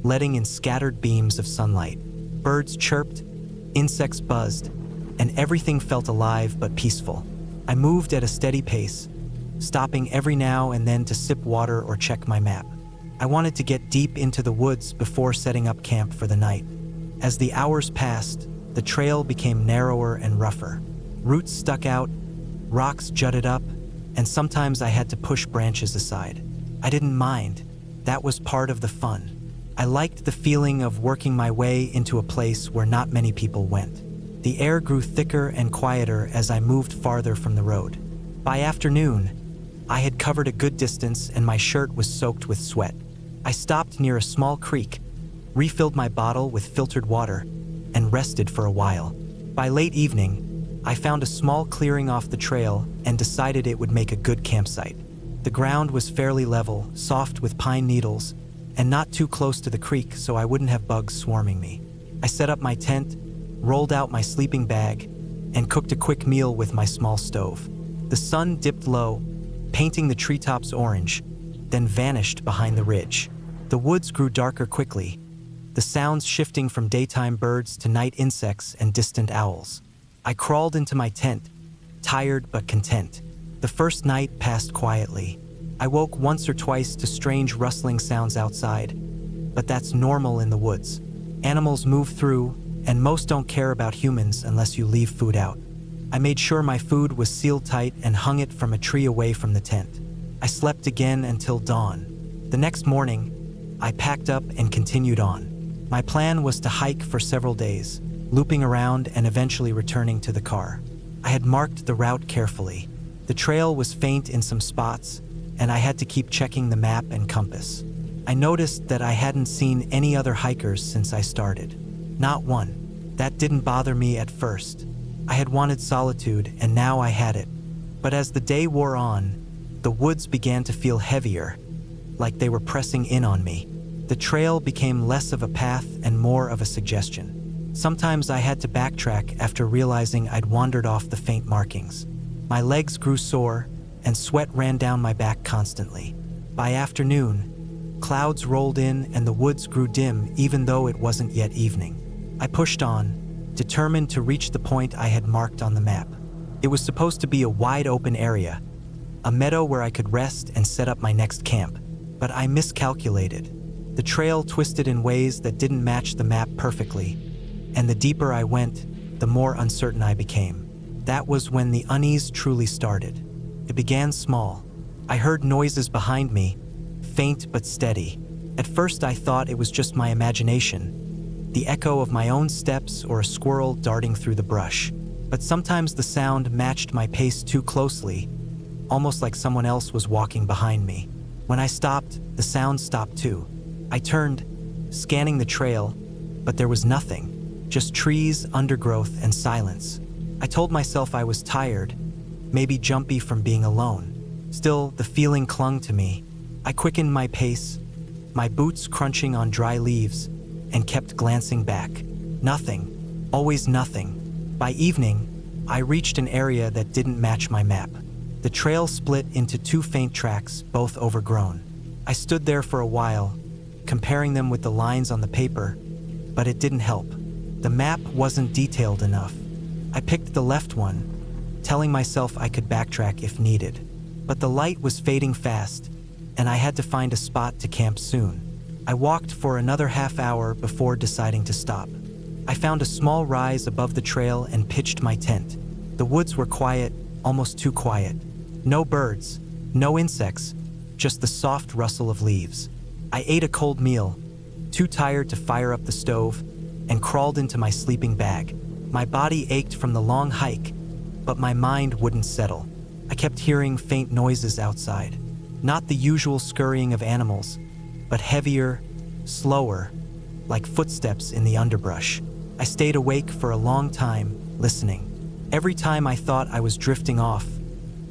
letting in scattered beams of sunlight. Birds chirped, insects buzzed, and everything felt alive but peaceful. I moved at a steady pace, stopping every now and then to sip water or check my map. I wanted to get deep into the woods before setting up camp for the night. As the hours passed, the trail became narrower and rougher. Roots stuck out, rocks jutted up, and sometimes I had to push branches aside. I didn't mind. That was part of the fun. I liked the feeling of working my way into a place where not many people went. The air grew thicker and quieter as I moved farther from the road. By afternoon, I had covered a good distance and my shirt was soaked with sweat. I stopped near a small creek, refilled my bottle with filtered water, and rested for a while. By late evening, I found a small clearing off the trail and decided it would make a good campsite. The ground was fairly level, soft with pine needles, and not too close to the creek so I wouldn't have bugs swarming me. I set up my tent, rolled out my sleeping bag, and cooked a quick meal with my small stove. The sun dipped low, painting the treetops orange, then vanished behind the ridge. The woods grew darker quickly, the sounds shifting from daytime birds to night insects and distant owls. I crawled into my tent, tired but content. The first night passed quietly. I woke once or twice to strange rustling sounds outside, but that's normal in the woods. Animals move through, and most don't care about humans unless you leave food out. I made sure my food was sealed tight and hung it from a tree away from the tent. I slept again until dawn. The next morning, I packed up and continued on. My plan was to hike for several days, looping around and eventually returning to the car. I had marked the route carefully. The trail was faint in some spots, and I had to keep checking the map and compass. I noticed that I hadn't seen any other hikers since I started. Not one. That didn't bother me at first. I had wanted solitude, and now I had it. But as the day wore on, the woods began to feel heavier, like they were pressing in on me. The trail became less of a path and more of a suggestion. Sometimes I had to backtrack after realizing I'd wandered off the faint markings. My legs grew sore, and sweat ran down my back constantly. By afternoon, clouds rolled in and the woods grew dim even though it wasn't yet evening. I pushed on, determined to reach the point I had marked on the map. It was supposed to be a wide open area, a meadow where I could rest and set up my next camp. But I miscalculated. The trail twisted in ways that didn't match the map perfectly, and the deeper I went, the more uncertain I became. That was when the unease truly started. It began small. I heard noises behind me, faint but steady. At first I thought it was just my imagination, the echo of my own steps or a squirrel darting through the brush. But sometimes the sound matched my pace too closely, almost like someone else was walking behind me. When I stopped, the sound stopped too. I turned, scanning the trail, but there was nothing, just trees, undergrowth, and silence. I told myself I was tired, maybe jumpy from being alone. Still, the feeling clung to me. I quickened my pace, my boots crunching on dry leaves, and kept glancing back. Nothing, always nothing. By evening, I reached an area that didn't match my map. The trail split into two faint tracks, both overgrown. I stood there for a while, comparing them with the lines on the paper, but it didn't help. The map wasn't detailed enough. I picked the left one, telling myself I could backtrack if needed. But the light was fading fast, and I had to find a spot to camp soon. I walked for another half hour before deciding to stop. I found a small rise above the trail and pitched my tent. The woods were quiet, almost too quiet. No birds, no insects, just the soft rustle of leaves. I ate a cold meal, too tired to fire up the stove, and crawled into my sleeping bag. My body ached from the long hike, but my mind wouldn't settle. I kept hearing faint noises outside. Not the usual scurrying of animals, but heavier, slower, like footsteps in the underbrush. I stayed awake for a long time, listening. Every time I thought I was drifting off,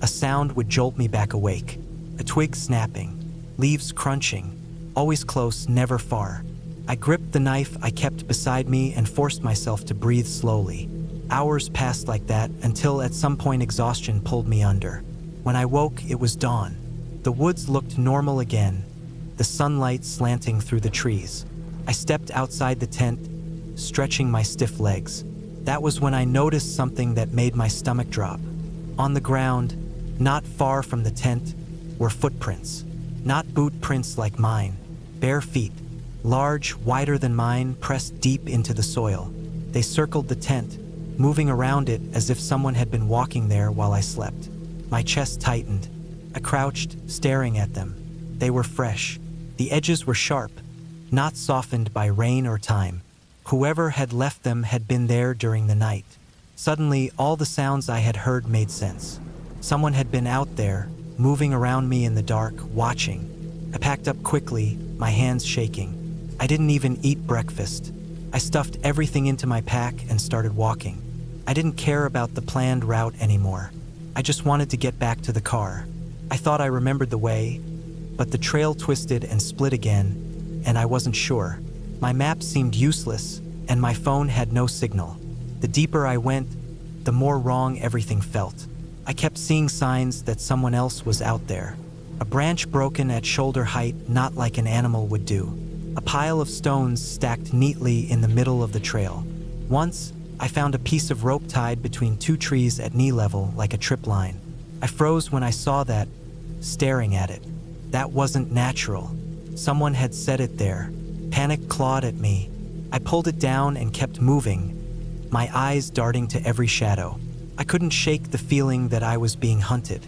a sound would jolt me back awake. A twig snapping, leaves crunching, always close, never far. I gripped the knife I kept beside me and forced myself to breathe slowly. Hours passed like that until at some point exhaustion pulled me under. When I woke, it was dawn. The woods looked normal again, the sunlight slanting through the trees. I stepped outside the tent, stretching my stiff legs. That was when I noticed something that made my stomach drop. On the ground, not far from the tent, were footprints. Not boot prints like mine, bare feet, large, wider than mine, pressed deep into the soil. They circled the tent, moving around it as if someone had been walking there while I slept. My chest tightened. I crouched, staring at them. They were fresh. The edges were sharp, not softened by rain or time. Whoever had left them had been there during the night. Suddenly, all the sounds I had heard made sense. Someone had been out there, moving around me in the dark, watching. I packed up quickly, my hands shaking. I didn't even eat breakfast. I stuffed everything into my pack and started walking. I didn't care about the planned route anymore. I just wanted to get back to the car. I thought I remembered the way, but the trail twisted and split again, and I wasn't sure. My map seemed useless, and my phone had no signal. The deeper I went, the more wrong everything felt. I kept seeing signs that someone else was out there. A branch broken at shoulder height, not like an animal would do. A pile of stones stacked neatly in the middle of the trail. Once, I found a piece of rope tied between two trees at knee level like a trip line. I froze when I saw that, staring at it. That wasn't natural. Someone had set it there. Panic clawed at me. I pulled it down and kept moving, my eyes darting to every shadow. I couldn't shake the feeling that I was being hunted.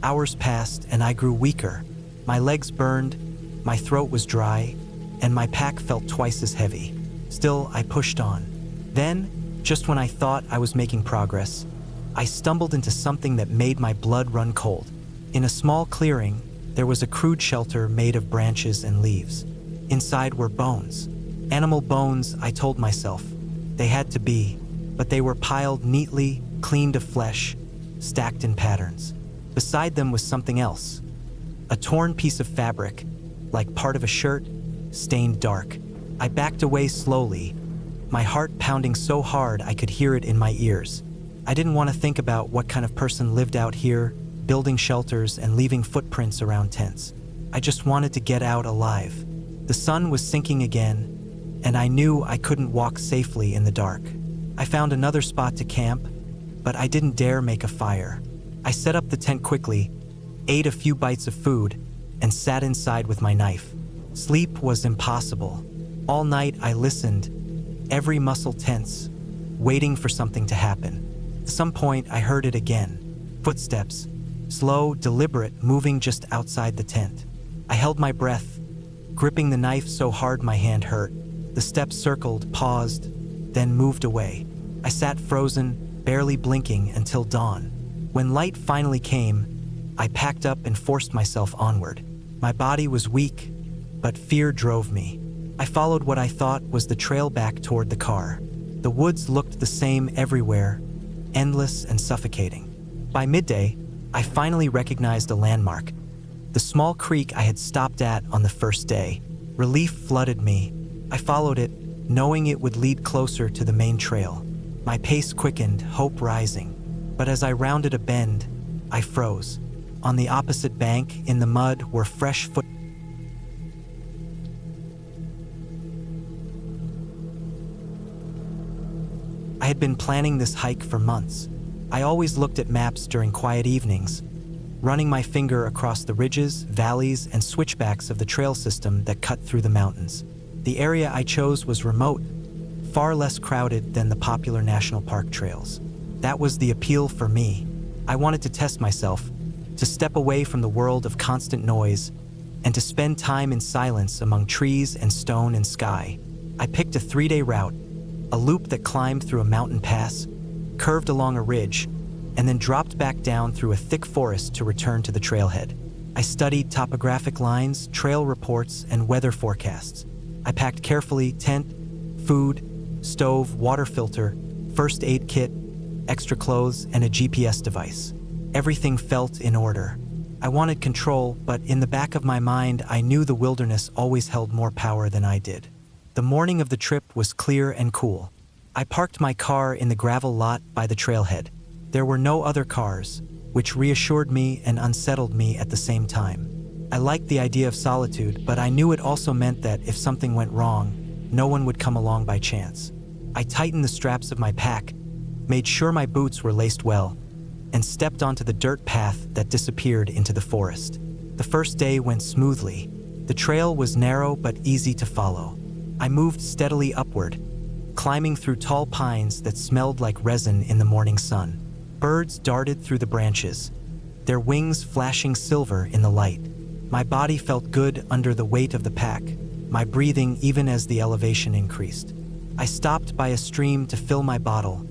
Hours passed and I grew weaker. My legs burned, my throat was dry, and my pack felt twice as heavy. Still, I pushed on. Then, just when I thought I was making progress, I stumbled into something that made my blood run cold. In a small clearing, there was a crude shelter made of branches and leaves. Inside were bones. Animal bones, I told myself. They had to be, but they were piled neatly, cleaned of flesh, stacked in patterns. Beside them was something else. A torn piece of fabric, like part of a shirt, stained dark. I backed away slowly, my heart pounding so hard I could hear it in my ears. I didn't want to think about what kind of person lived out here, building shelters and leaving footprints around tents. I just wanted to get out alive. The sun was sinking again, and I knew I couldn't walk safely in the dark. I found another spot to camp, but I didn't dare make a fire. I set up the tent quickly, ate a few bites of food, and sat inside with my knife. Sleep was impossible. All night I listened, every muscle tense, waiting for something to happen. At some point I heard it again. Footsteps, slow, deliberate, moving just outside the tent. I held my breath, gripping the knife so hard my hand hurt. The steps circled, paused, then moved away. I sat frozen, barely blinking until dawn. When light finally came, I packed up and forced myself onward. My body was weak, but fear drove me. I followed what I thought was the trail back toward the car. The woods looked the same everywhere, endless and suffocating. By midday, I finally recognized a landmark. The small creek I had stopped at on the first day. Relief flooded me. I followed it, knowing it would lead closer to the main trail. My pace quickened, hope rising. But as I rounded a bend, I froze. On the opposite bank, in the mud, were fresh footprints. I had been planning this hike for months. I always looked at maps during quiet evenings, running my finger across the ridges, valleys, and switchbacks of the trail system that cut through the mountains. The area I chose was remote, far less crowded than the popular national park trails. That was the appeal for me. I wanted to test myself, to step away from the world of constant noise, and to spend time in silence among trees and stone and sky. I picked a 3-day route, a loop that climbed through a mountain pass, curved along a ridge, and then dropped back down through a thick forest to return to the trailhead. I studied topographic lines, trail reports, and weather forecasts. I packed carefully: tent, food, stove, water filter, first aid kit, extra clothes, and a GPS device. Everything felt in order. I wanted control, but in the back of my mind, I knew the wilderness always held more power than I did. The morning of the trip was clear and cool. I parked my car in the gravel lot by the trailhead. There were no other cars, which reassured me and unsettled me at the same time. I liked the idea of solitude, but I knew it also meant that if something went wrong, no one would come along by chance. I tightened the straps of my pack, made sure my boots were laced well, and stepped onto the dirt path that disappeared into the forest. The first day went smoothly. The trail was narrow but easy to follow. I moved steadily upward, climbing through tall pines that smelled like resin in the morning sun. Birds darted through the branches, their wings flashing silver in the light. My body felt good under the weight of the pack, my breathing even as the elevation increased. I stopped by a stream to fill my bottle,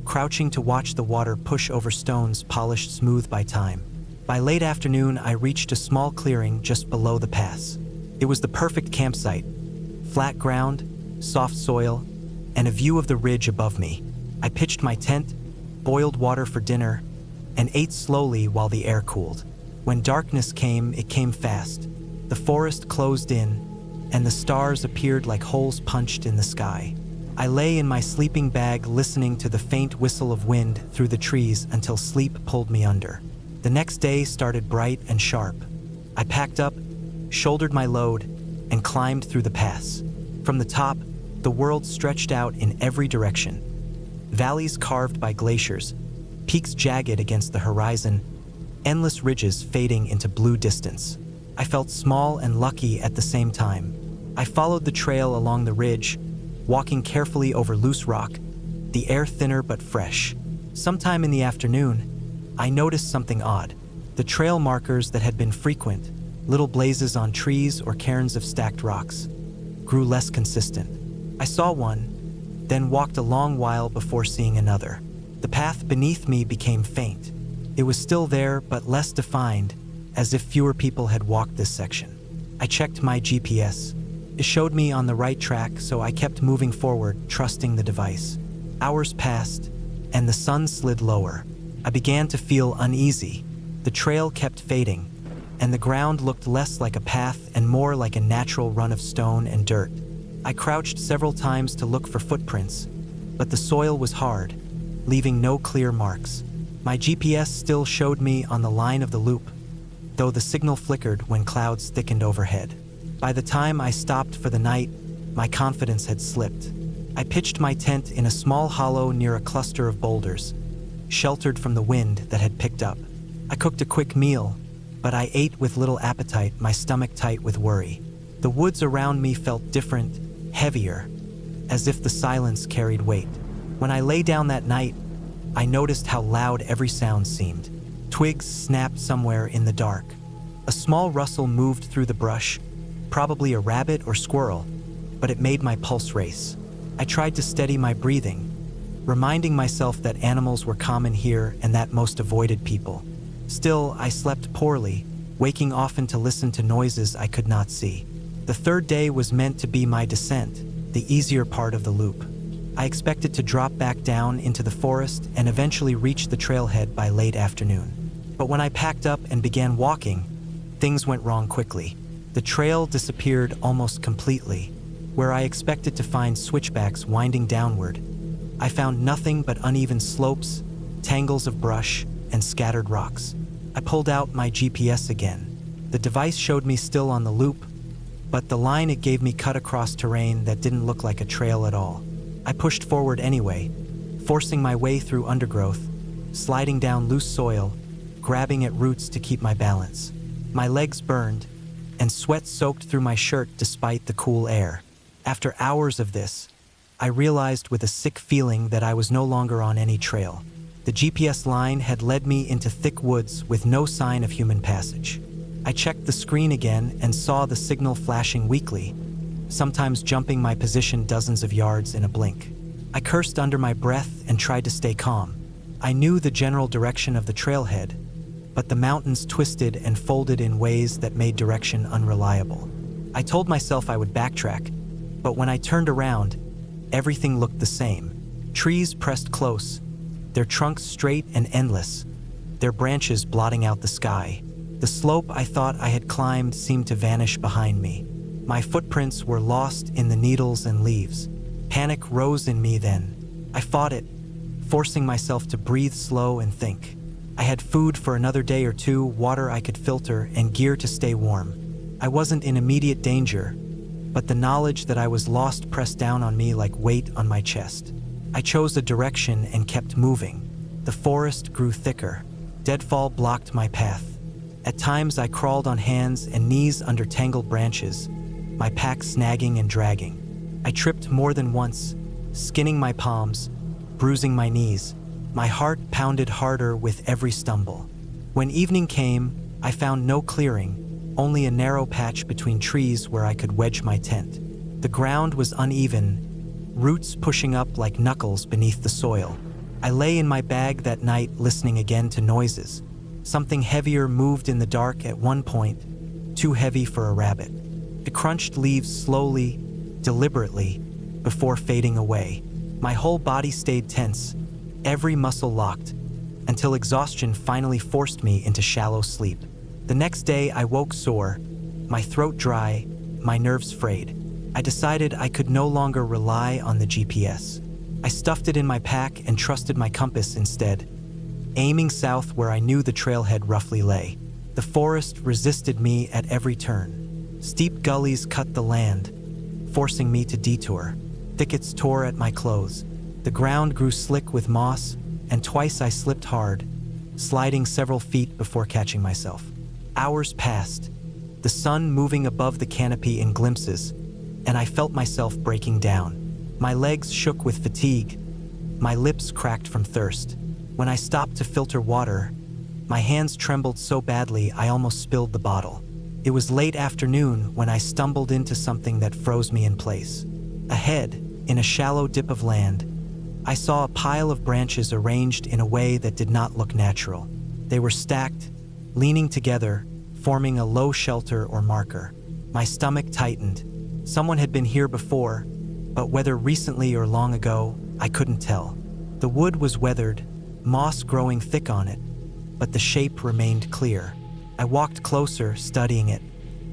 crouching to watch the water push over stones polished smooth by time. By late afternoon, I reached a small clearing just below the pass. It was the perfect campsite: flat ground, soft soil, and a view of the ridge above me. I pitched my tent, boiled water for dinner, and ate slowly while the air cooled. When darkness came, it came fast. The forest closed in, and the stars appeared like holes punched in the sky. I lay in my sleeping bag listening to the faint whistle of wind through the trees until sleep pulled me under. The next day started bright and sharp. I packed up, shouldered my load, and climbed through the pass. From the top, the world stretched out in every direction. Valleys carved by glaciers, peaks jagged against the horizon, endless ridges fading into blue distance. I felt small and lucky at the same time. I followed the trail along the ridge, walking carefully over loose rock, the air thinner but fresh. Sometime in the afternoon, I noticed something odd. The trail markers that had been frequent, little blazes on trees or cairns of stacked rocks, grew less consistent. I saw one, then walked a long while before seeing another. The path beneath me became faint. It was still there, but less defined, as if fewer people had walked this section. I checked my GPS. It showed me on the right track, so I kept moving forward, trusting the device. Hours passed, and the sun slid lower. I began to feel uneasy. The trail kept fading, and the ground looked less like a path and more like a natural run of stone and dirt. I crouched several times to look for footprints, but the soil was hard, leaving no clear marks. My GPS still showed me on the line of the loop, though the signal flickered when clouds thickened overhead. By the time I stopped for the night, my confidence had slipped. I pitched my tent in a small hollow near a cluster of boulders, sheltered from the wind that had picked up. I cooked a quick meal, but I ate with little appetite, my stomach tight with worry. The woods around me felt different, heavier, as if the silence carried weight. When I lay down that night, I noticed how loud every sound seemed. Twigs snapped somewhere in the dark. A small rustle moved through the brush, probably a rabbit or squirrel, but it made my pulse race. I tried to steady my breathing, reminding myself that animals were common here and that most avoided people. Still, I slept poorly, waking often to listen to noises I could not see. The third day was meant to be my descent, the easier part of the loop. I expected to drop back down into the forest and eventually reach the trailhead by late afternoon. But when I packed up and began walking, things went wrong quickly. The trail disappeared almost completely. Where I expected to find switchbacks winding downward, I found nothing but uneven slopes, tangles of brush, and scattered rocks. I pulled out my GPS again. The device showed me still on the loop, but the line it gave me cut across terrain that didn't look like a trail at all. I pushed forward anyway, forcing my way through undergrowth, sliding down loose soil, grabbing at roots to keep my balance. My legs burned, and sweat soaked through my shirt despite the cool air. After hours of this, I realized with a sick feeling that I was no longer on any trail. The GPS line had led me into thick woods with no sign of human passage. I checked the screen again and saw the signal flashing weakly, sometimes jumping my position dozens of yards in a blink. I cursed under my breath and tried to stay calm. I knew the general direction of the trailhead, but the mountains twisted and folded in ways that made direction unreliable. I told myself I would backtrack, but when I turned around, everything looked the same. Trees pressed close, their trunks straight and endless, their branches blotting out the sky. The slope I thought I had climbed seemed to vanish behind me. My footprints were lost in the needles and leaves. Panic rose in me then. I fought it, forcing myself to breathe slow and think. I had food for another day or two, water I could filter, and gear to stay warm. I wasn't in immediate danger, but the knowledge that I was lost pressed down on me like weight on my chest. I chose a direction and kept moving. The forest grew thicker. Deadfall blocked my path. At times I crawled on hands and knees under tangled branches, my pack snagging and dragging. I tripped more than once, skinning my palms, bruising my knees. My heart pounded harder with every stumble. When evening came, I found no clearing, only a narrow patch between trees where I could wedge my tent. The ground was uneven, roots pushing up like knuckles beneath the soil. I lay in my bag that night listening again to noises. Something heavier moved in the dark at one point, too heavy for a rabbit. It crunched leaves slowly, deliberately, before fading away. My whole body stayed tense, every muscle locked, until exhaustion finally forced me into shallow sleep. The next day I woke sore, my throat dry, my nerves frayed. I decided I could no longer rely on the GPS. I stuffed it in my pack and trusted my compass instead, aiming south where I knew the trailhead roughly lay. The forest resisted me at every turn. Steep gullies cut the land, forcing me to detour. Thickets tore at my clothes. The ground grew slick with moss, and twice I slipped hard, sliding several feet before catching myself. Hours passed, the sun moving above the canopy in glimpses, and I felt myself breaking down. My legs shook with fatigue, my lips cracked from thirst. When I stopped to filter water, my hands trembled so badly I almost spilled the bottle. It was late afternoon when I stumbled into something that froze me in place. Ahead, in a shallow dip of land, I saw a pile of branches arranged in a way that did not look natural. They were stacked, leaning together, forming a low shelter or marker. My stomach tightened. Someone had been here before, but whether recently or long ago, I couldn't tell. The wood was weathered, moss growing thick on it, but the shape remained clear. I walked closer, studying it.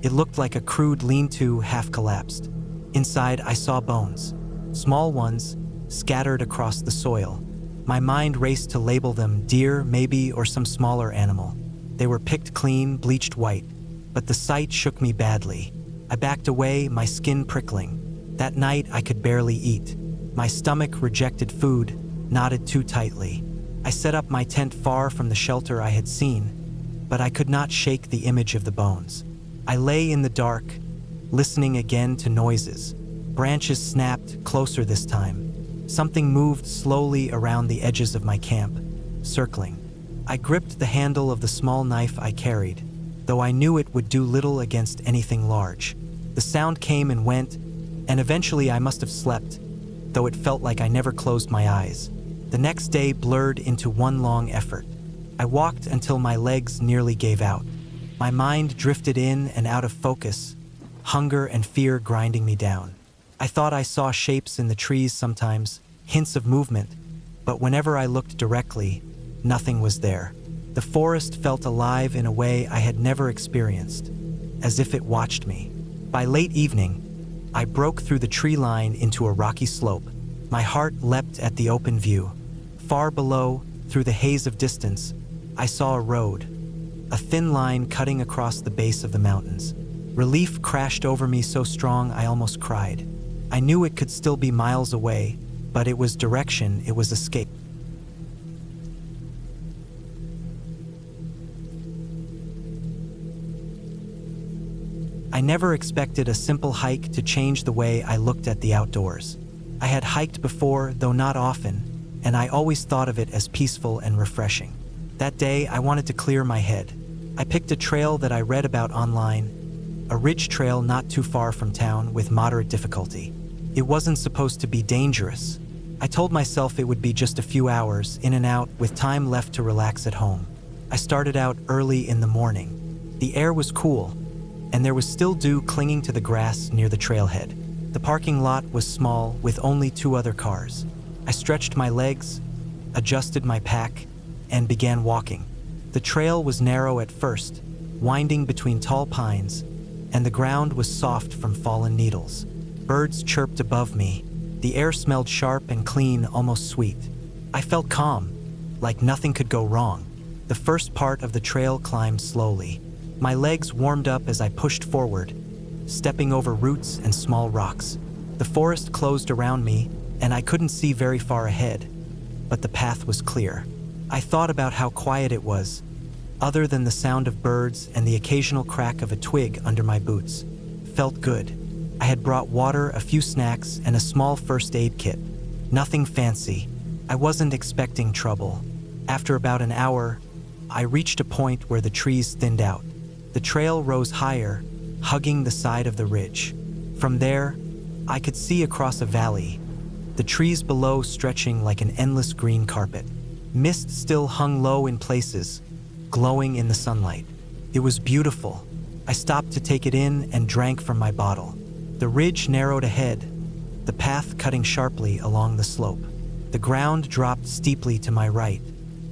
It looked like a crude lean-to half collapsed. Inside, I saw bones, small ones, scattered across the soil. My mind raced to label them deer, maybe, or some smaller animal. They were picked clean, bleached white, but the sight shook me badly. I backed away, my skin prickling. That night, I could barely eat. My stomach rejected food, knotted too tightly. I set up my tent far from the shelter I had seen, but I could not shake the image of the bones. I lay in the dark, listening again to noises. Branches snapped, closer this time. Something moved slowly around the edges of my camp, circling. I gripped the handle of the small knife I carried, though I knew it would do little against anything large. The sound came and went, and eventually I must have slept, though it felt like I never closed my eyes. The next day blurred into one long effort. I walked until my legs nearly gave out. My mind drifted in and out of focus, hunger and fear grinding me down. I thought I saw shapes in the trees sometimes, hints of movement, but whenever I looked directly, nothing was there. The forest felt alive in a way I had never experienced, as if it watched me. By late evening, I broke through the tree line into a rocky slope. My heart leapt at the open view. Far below, through the haze of distance, I saw a road, a thin line cutting across the base of the mountains. Relief crashed over me so strong I almost cried. I knew it could still be miles away, but it was direction, it was escape. I never expected a simple hike to change the way I looked at the outdoors. I had hiked before, though not often, and I always thought of it as peaceful and refreshing. That day, I wanted to clear my head. I picked a trail that I read about online, a ridge trail not too far from town with moderate difficulty. It wasn't supposed to be dangerous. I told myself it would be just a few hours, in and out, with time left to relax at home. I started out early in the morning. The air was cool, and there was still dew clinging to the grass near the trailhead. The parking lot was small, with only 2 other cars. I stretched my legs, adjusted my pack, and began walking. The trail was narrow at first, winding between tall pines, and the ground was soft from fallen needles. Birds chirped above me. The air smelled sharp and clean, almost sweet. I felt calm, like nothing could go wrong. The first part of the trail climbed slowly. My legs warmed up as I pushed forward, stepping over roots and small rocks. The forest closed around me, and I couldn't see very far ahead, but the path was clear. I thought about how quiet it was, other than the sound of birds and the occasional crack of a twig under my boots. Felt good. I had brought water, a few snacks, and a small first aid kit. Nothing fancy. I wasn't expecting trouble. After about an hour, I reached a point where the trees thinned out. The trail rose higher, hugging the side of the ridge. From there, I could see across a valley, the trees below stretching like an endless green carpet. Mist still hung low in places, glowing in the sunlight. It was beautiful. I stopped to take it in and drank from my bottle. The ridge narrowed ahead, the path cutting sharply along the slope. The ground dropped steeply to my right.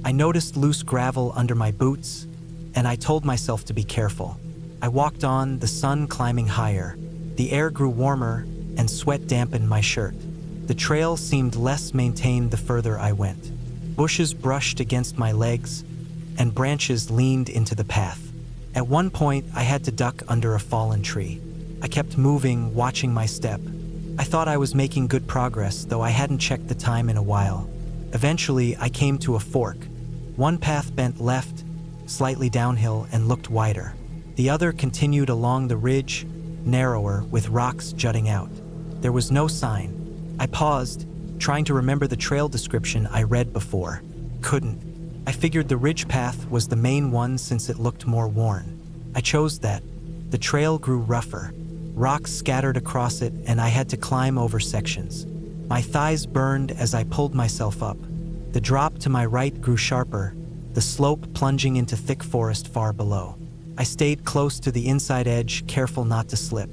I noticed loose gravel under my boots, and I told myself to be careful. I walked on, the sun climbing higher. The air grew warmer, and sweat dampened my shirt. The trail seemed less maintained the further I went. Bushes brushed against my legs, and branches leaned into the path. At one point, I had to duck under a fallen tree. I kept moving, watching my step. I thought I was making good progress, though I hadn't checked the time in a while. Eventually, I came to a fork. One path bent left, slightly downhill, and looked wider. The other continued along the ridge, narrower, with rocks jutting out. There was no sign. I paused, trying to remember the trail description I read before. Couldn't. I figured the ridge path was the main one since it looked more worn. I chose that. The trail grew rougher. Rocks scattered across it, and I had to climb over sections. My thighs burned as I pulled myself up. The drop to my right grew sharper, the slope plunging into thick forest far below. I stayed close to the inside edge, careful not to slip.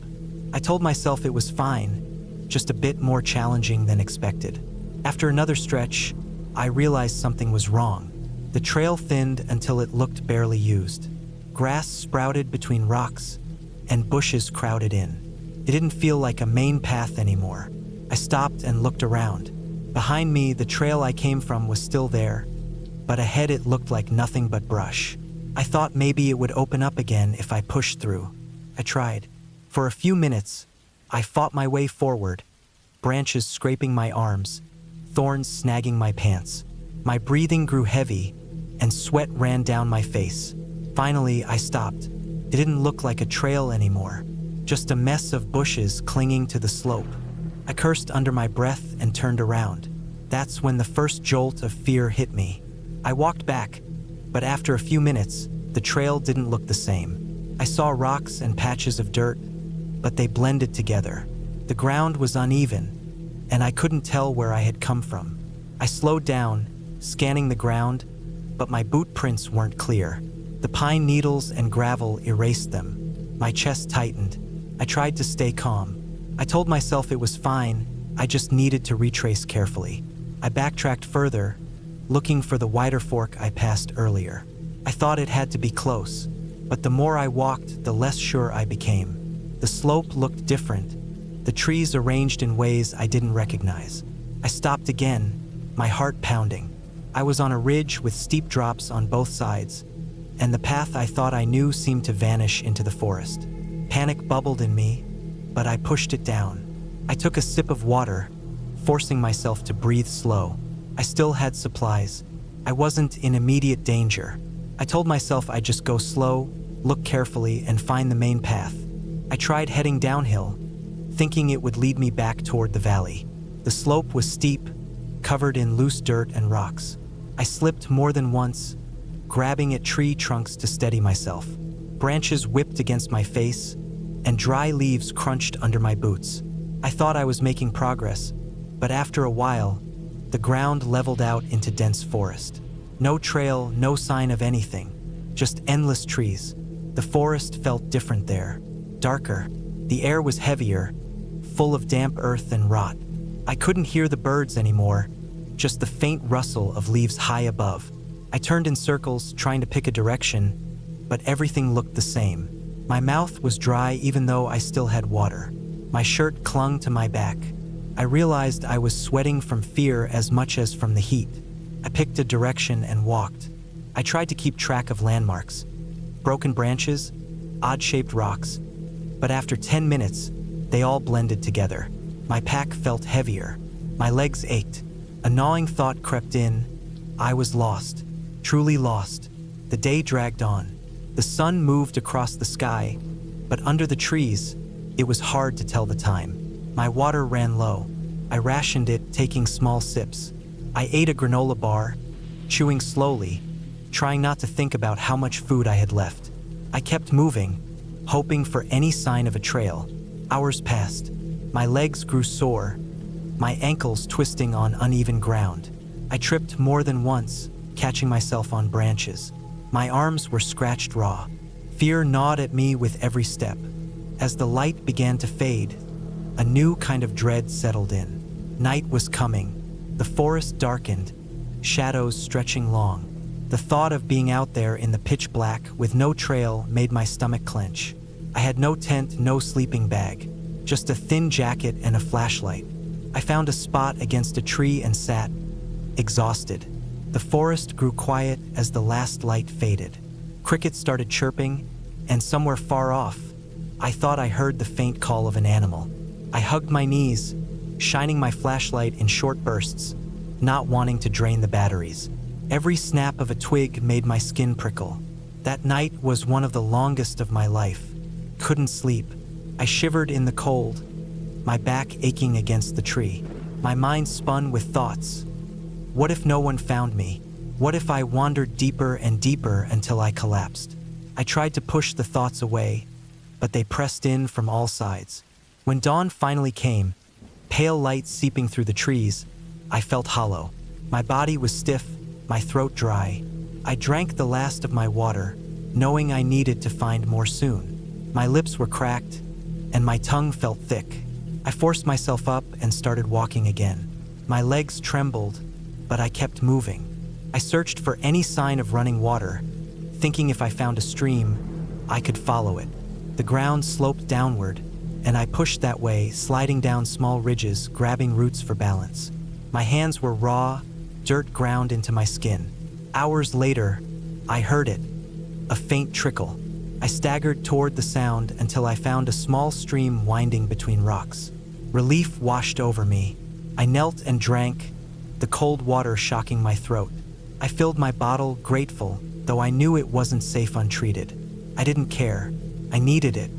I told myself it was fine, just a bit more challenging than expected. After another stretch, I realized something was wrong. The trail thinned until it looked barely used. Grass sprouted between rocks, and bushes crowded in. It didn't feel like a main path anymore. I stopped and looked around. Behind me, the trail I came from was still there, but ahead it looked like nothing but brush. I thought maybe it would open up again if I pushed through. I tried. For a few minutes, I fought my way forward, branches scraping my arms, thorns snagging my pants. My breathing grew heavy, and sweat ran down my face. Finally, I stopped. It didn't look like a trail anymore, just a mess of bushes clinging to the slope. I cursed under my breath and turned around. That's when the first jolt of fear hit me. I walked back, but after a few minutes, the trail didn't look the same. I saw rocks and patches of dirt, but they blended together. The ground was uneven, and I couldn't tell where I had come from. I slowed down, scanning the ground, but my boot prints weren't clear. The pine needles and gravel erased them. My chest tightened. I tried to stay calm. I told myself it was fine, I just needed to retrace carefully. I backtracked further, looking for the wider fork I passed earlier. I thought it had to be close, but the more I walked, the less sure I became. The slope looked different, the trees arranged in ways I didn't recognize. I stopped again, my heart pounding. I was on a ridge with steep drops on both sides, and the path I thought I knew seemed to vanish into the forest. Panic bubbled in me, but I pushed it down. I took a sip of water, forcing myself to breathe slow. I still had supplies. I wasn't in immediate danger. I told myself I'd just go slow, look carefully, and find the main path. I tried heading downhill, thinking it would lead me back toward the valley. The slope was steep, covered in loose dirt and rocks. I slipped more than once, grabbing at tree trunks to steady myself. Branches whipped against my face, and dry leaves crunched under my boots. I thought I was making progress, but after a while, the ground leveled out into dense forest. No trail, no sign of anything, just endless trees. The forest felt different there, darker. The air was heavier, full of damp earth and rot. I couldn't hear the birds anymore, just the faint rustle of leaves high above. I turned in circles, trying to pick a direction, but everything looked the same. My mouth was dry even though I still had water. My shirt clung to my back. I realized I was sweating from fear as much as from the heat. I picked a direction and walked. I tried to keep track of landmarks, broken branches, odd-shaped rocks, but after 10 minutes, they all blended together. My pack felt heavier. My legs ached. A gnawing thought crept in. I was lost, truly lost. The day dragged on. The sun moved across the sky, but under the trees, it was hard to tell the time. My water ran low. I rationed it, taking small sips. I ate a granola bar, chewing slowly, trying not to think about how much food I had left. I kept moving, hoping for any sign of a trail. Hours passed. My legs grew sore, my ankles twisting on uneven ground. I tripped more than once, catching myself on branches. My arms were scratched raw. Fear gnawed at me with every step. As the light began to fade, a new kind of dread settled in. Night was coming. The forest darkened, shadows stretching long. The thought of being out there in the pitch black with no trail made my stomach clench. I had no tent, no sleeping bag, just a thin jacket and a flashlight. I found a spot against a tree and sat, exhausted. The forest grew quiet as the last light faded. Crickets started chirping, and somewhere far off, I thought I heard the faint call of an animal. I hugged my knees, shining my flashlight in short bursts, not wanting to drain the batteries. Every snap of a twig made my skin prickle. That night was one of the longest of my life. Couldn't sleep. I shivered in the cold, my back aching against the tree. My mind spun with thoughts. What if no one found me? What if I wandered deeper and deeper until I collapsed? I tried to push the thoughts away, but they pressed in from all sides. When dawn finally came, pale light seeping through the trees, I felt hollow. My body was stiff, my throat dry. I drank the last of my water, knowing I needed to find more soon. My lips were cracked, and my tongue felt thick. I forced myself up and started walking again. My legs trembled, but I kept moving. I searched for any sign of running water, thinking if I found a stream, I could follow it. The ground sloped downward, and I pushed that way, sliding down small ridges, grabbing roots for balance. My hands were raw, dirt ground into my skin. Hours later, I heard it, a faint trickle. I staggered toward the sound until I found a small stream winding between rocks. Relief washed over me. I knelt and drank, the cold water shocking my throat. I filled my bottle, grateful, though I knew it wasn't safe untreated. I didn't care. I needed it.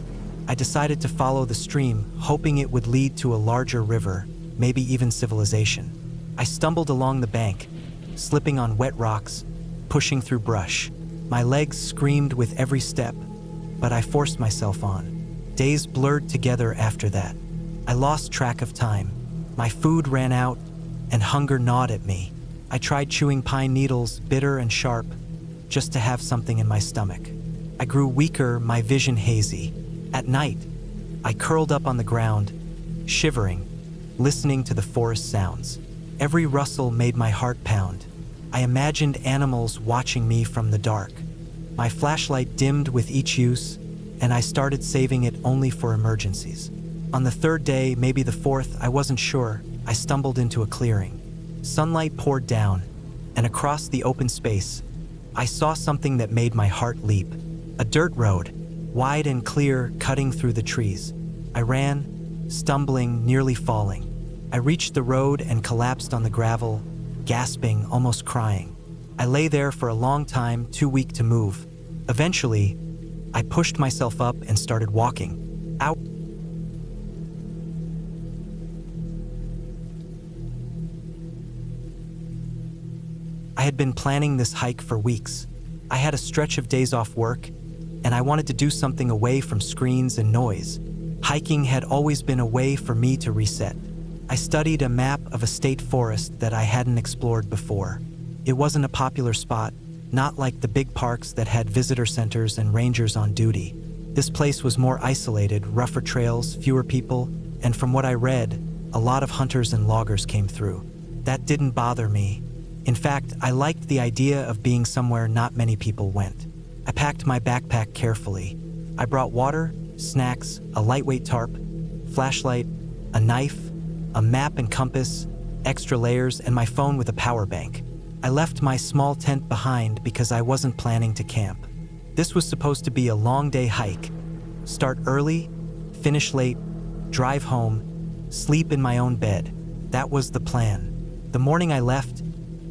I decided to follow the stream, hoping it would lead to a larger river, maybe even civilization. I stumbled along the bank, slipping on wet rocks, pushing through brush. My legs screamed with every step, but I forced myself on. Days blurred together after that. I lost track of time. My food ran out, and hunger gnawed at me. I tried chewing pine needles, bitter and sharp, just to have something in my stomach. I grew weaker, my vision hazy. At night, I curled up on the ground, shivering, listening to the forest sounds. Every rustle made my heart pound. I imagined animals watching me from the dark. My flashlight dimmed with each use, and I started saving it only for emergencies. On the third day, maybe the fourth, I wasn't sure, I stumbled into a clearing. Sunlight poured down, and across the open space, I saw something that made my heart leap. A dirt road, wide and clear, cutting through the trees. I ran, stumbling, nearly falling. I reached the road and collapsed on the gravel, gasping, almost crying. I lay there for a long time, too weak to move. Eventually, I pushed myself up and started walking. Out. I had been planning this hike for weeks. I had a stretch of days off work, and I wanted to do something away from screens and noise. Hiking had always been a way for me to reset. I studied a map of a state forest that I hadn't explored before. It wasn't a popular spot, not like the big parks that had visitor centers and rangers on duty. This place was more isolated, rougher trails, fewer people, and from what I read, a lot of hunters and loggers came through. That didn't bother me. In fact, I liked the idea of being somewhere not many people went. I packed my backpack carefully. I brought water, snacks, a lightweight tarp, flashlight, a knife, a map and compass, extra layers, and my phone with a power bank. I left my small tent behind because I wasn't planning to camp. This was supposed to be a long day hike. Start early, finish late, drive home, sleep in my own bed. That was the plan. The morning I left,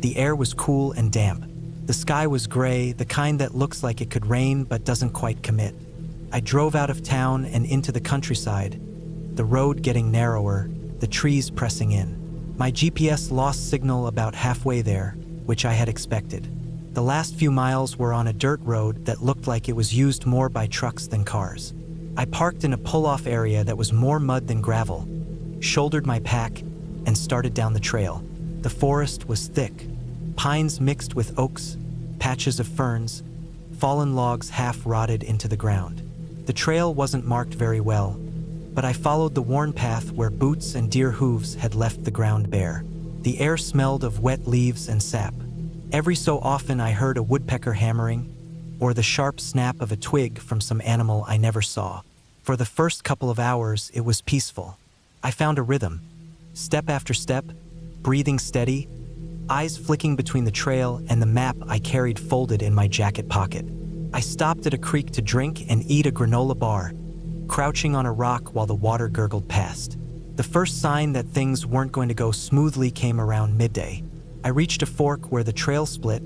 the air was cool and damp. The sky was gray, the kind that looks like it could rain but doesn't quite commit. I drove out of town and into the countryside, the road getting narrower, the trees pressing in. My GPS lost signal about halfway there, which I had expected. The last few miles were on a dirt road that looked like it was used more by trucks than cars. I parked in a pull-off area that was more mud than gravel, shouldered my pack, and started down the trail. The forest was thick, pines mixed with oaks, patches of ferns, fallen logs half rotted into the ground. The trail wasn't marked very well, but I followed the worn path where boots and deer hooves had left the ground bare. The air smelled of wet leaves and sap. Every so often I heard a woodpecker hammering, or the sharp snap of a twig from some animal I never saw. For the first couple of hours, it was peaceful. I found a rhythm, step after step, breathing steady, eyes flicking between the trail and the map I carried folded in my jacket pocket. I stopped at a creek to drink and eat a granola bar, crouching on a rock while the water gurgled past. The first sign that things weren't going to go smoothly came around midday. I reached a fork where the trail split,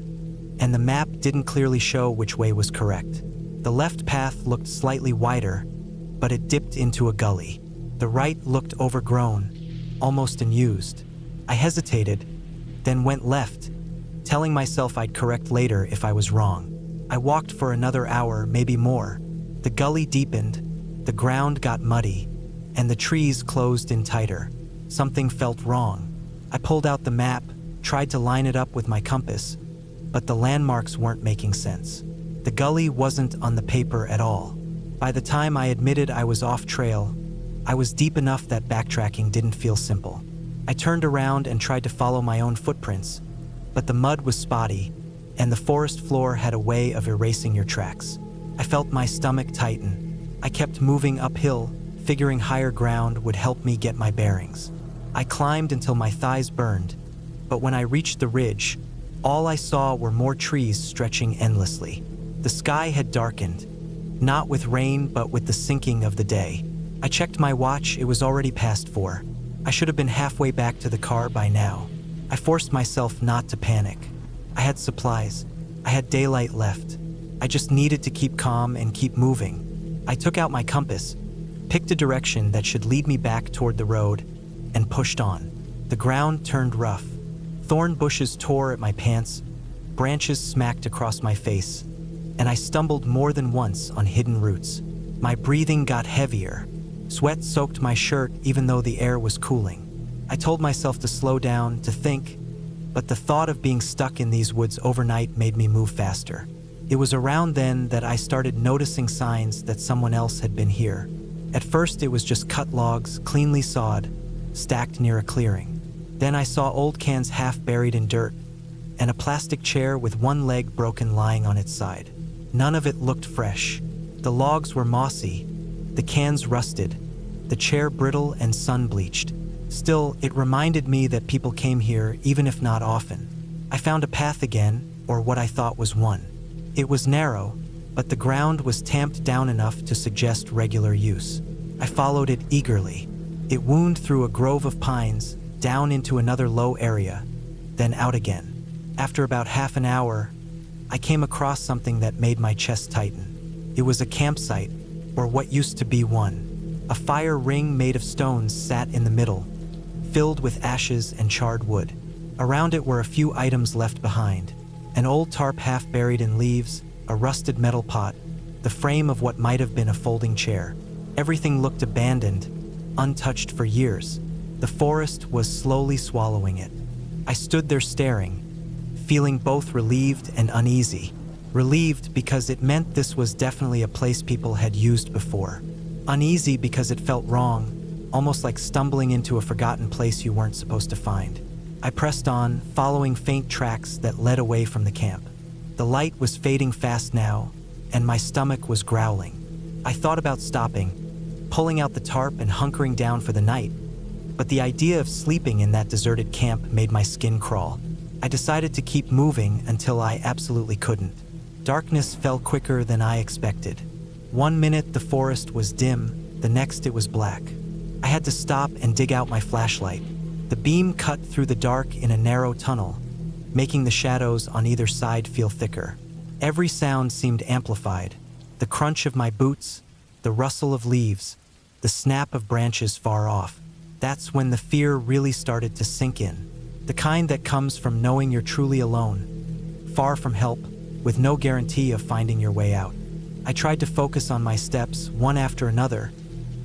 and the map didn't clearly show which way was correct. The left path looked slightly wider, but it dipped into a gully. The right looked overgrown, almost unused. I hesitated, then went left, telling myself I'd correct later if I was wrong. I walked for another hour, maybe more. The gully deepened, the ground got muddy, and the trees closed in tighter. Something felt wrong. I pulled out the map, tried to line it up with my compass, but the landmarks weren't making sense. The gully wasn't on the paper at all. By the time I admitted I was off trail, I was deep enough that backtracking didn't feel simple. I turned around and tried to follow my own footprints, but the mud was spotty, and the forest floor had a way of erasing your tracks. I felt my stomach tighten. I kept moving uphill, figuring higher ground would help me get my bearings. I climbed until my thighs burned, but when I reached the ridge, all I saw were more trees stretching endlessly. The sky had darkened, not with rain but with the sinking of the day. I checked my watch, it was already past 4. I should have been halfway back to the car by now. I forced myself not to panic. I had supplies. I had daylight left. I just needed to keep calm and keep moving. I took out my compass, picked a direction that should lead me back toward the road, and pushed on. The ground turned rough. Thorn bushes tore at my pants, branches smacked across my face, and I stumbled more than once on hidden roots. My breathing got heavier. Sweat soaked my shirt even though the air was cooling. I told myself to slow down, to think, but the thought of being stuck in these woods overnight made me move faster. It was around then that I started noticing signs that someone else had been here. At first it was just cut logs, cleanly sawed, stacked near a clearing. Then I saw old cans half buried in dirt, and a plastic chair with one leg broken lying on its side. None of it looked fresh. The logs were mossy, the cans rusted, the chair brittle and sun-bleached. Still, it reminded me that people came here, even if not often. I found a path again, or what I thought was one. It was narrow, but the ground was tamped down enough to suggest regular use. I followed it eagerly. It wound through a grove of pines, down into another low area, then out again. After about half an hour, I came across something that made my chest tighten. It was a campsite, or what used to be one. A fire ring made of stones sat in the middle, filled with ashes and charred wood. Around it were a few items left behind: an old tarp half buried in leaves, a rusted metal pot, the frame of what might have been a folding chair. Everything looked abandoned, untouched for years. The forest was slowly swallowing it. I stood there staring, feeling both relieved and uneasy. Relieved because it meant this was definitely a place people had used before. Uneasy because it felt wrong, almost like stumbling into a forgotten place you weren't supposed to find. I pressed on, following faint tracks that led away from the camp. The light was fading fast now, and my stomach was growling. I thought about stopping, pulling out the tarp and hunkering down for the night, but the idea of sleeping in that deserted camp made my skin crawl. I decided to keep moving until I absolutely couldn't. Darkness fell quicker than I expected. 1 minute the forest was dim, the next it was black. I had to stop and dig out my flashlight. The beam cut through the dark in a narrow tunnel, making the shadows on either side feel thicker. Every sound seemed amplified: the crunch of my boots, the rustle of leaves, the snap of branches far off. That's when the fear really started to sink in. The kind that comes from knowing you're truly alone, far from help, with no guarantee of finding your way out. I tried to focus on my steps, one after another,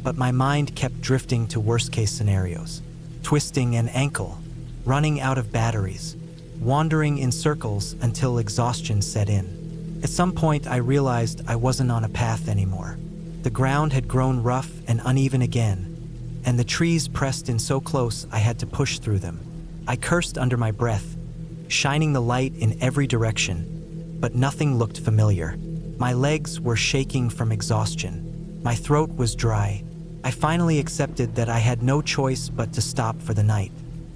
but my mind kept drifting to worst-case scenarios. Twisting an ankle, running out of batteries, wandering in circles until exhaustion set in. At some point, I realized I wasn't on a path anymore. The ground had grown rough and uneven again, and the trees pressed in so close I had to push through them. I cursed under my breath, shining the light in every direction, but nothing looked familiar. My legs were shaking from exhaustion. My throat was dry. I finally accepted that I had no choice but to stop for the night.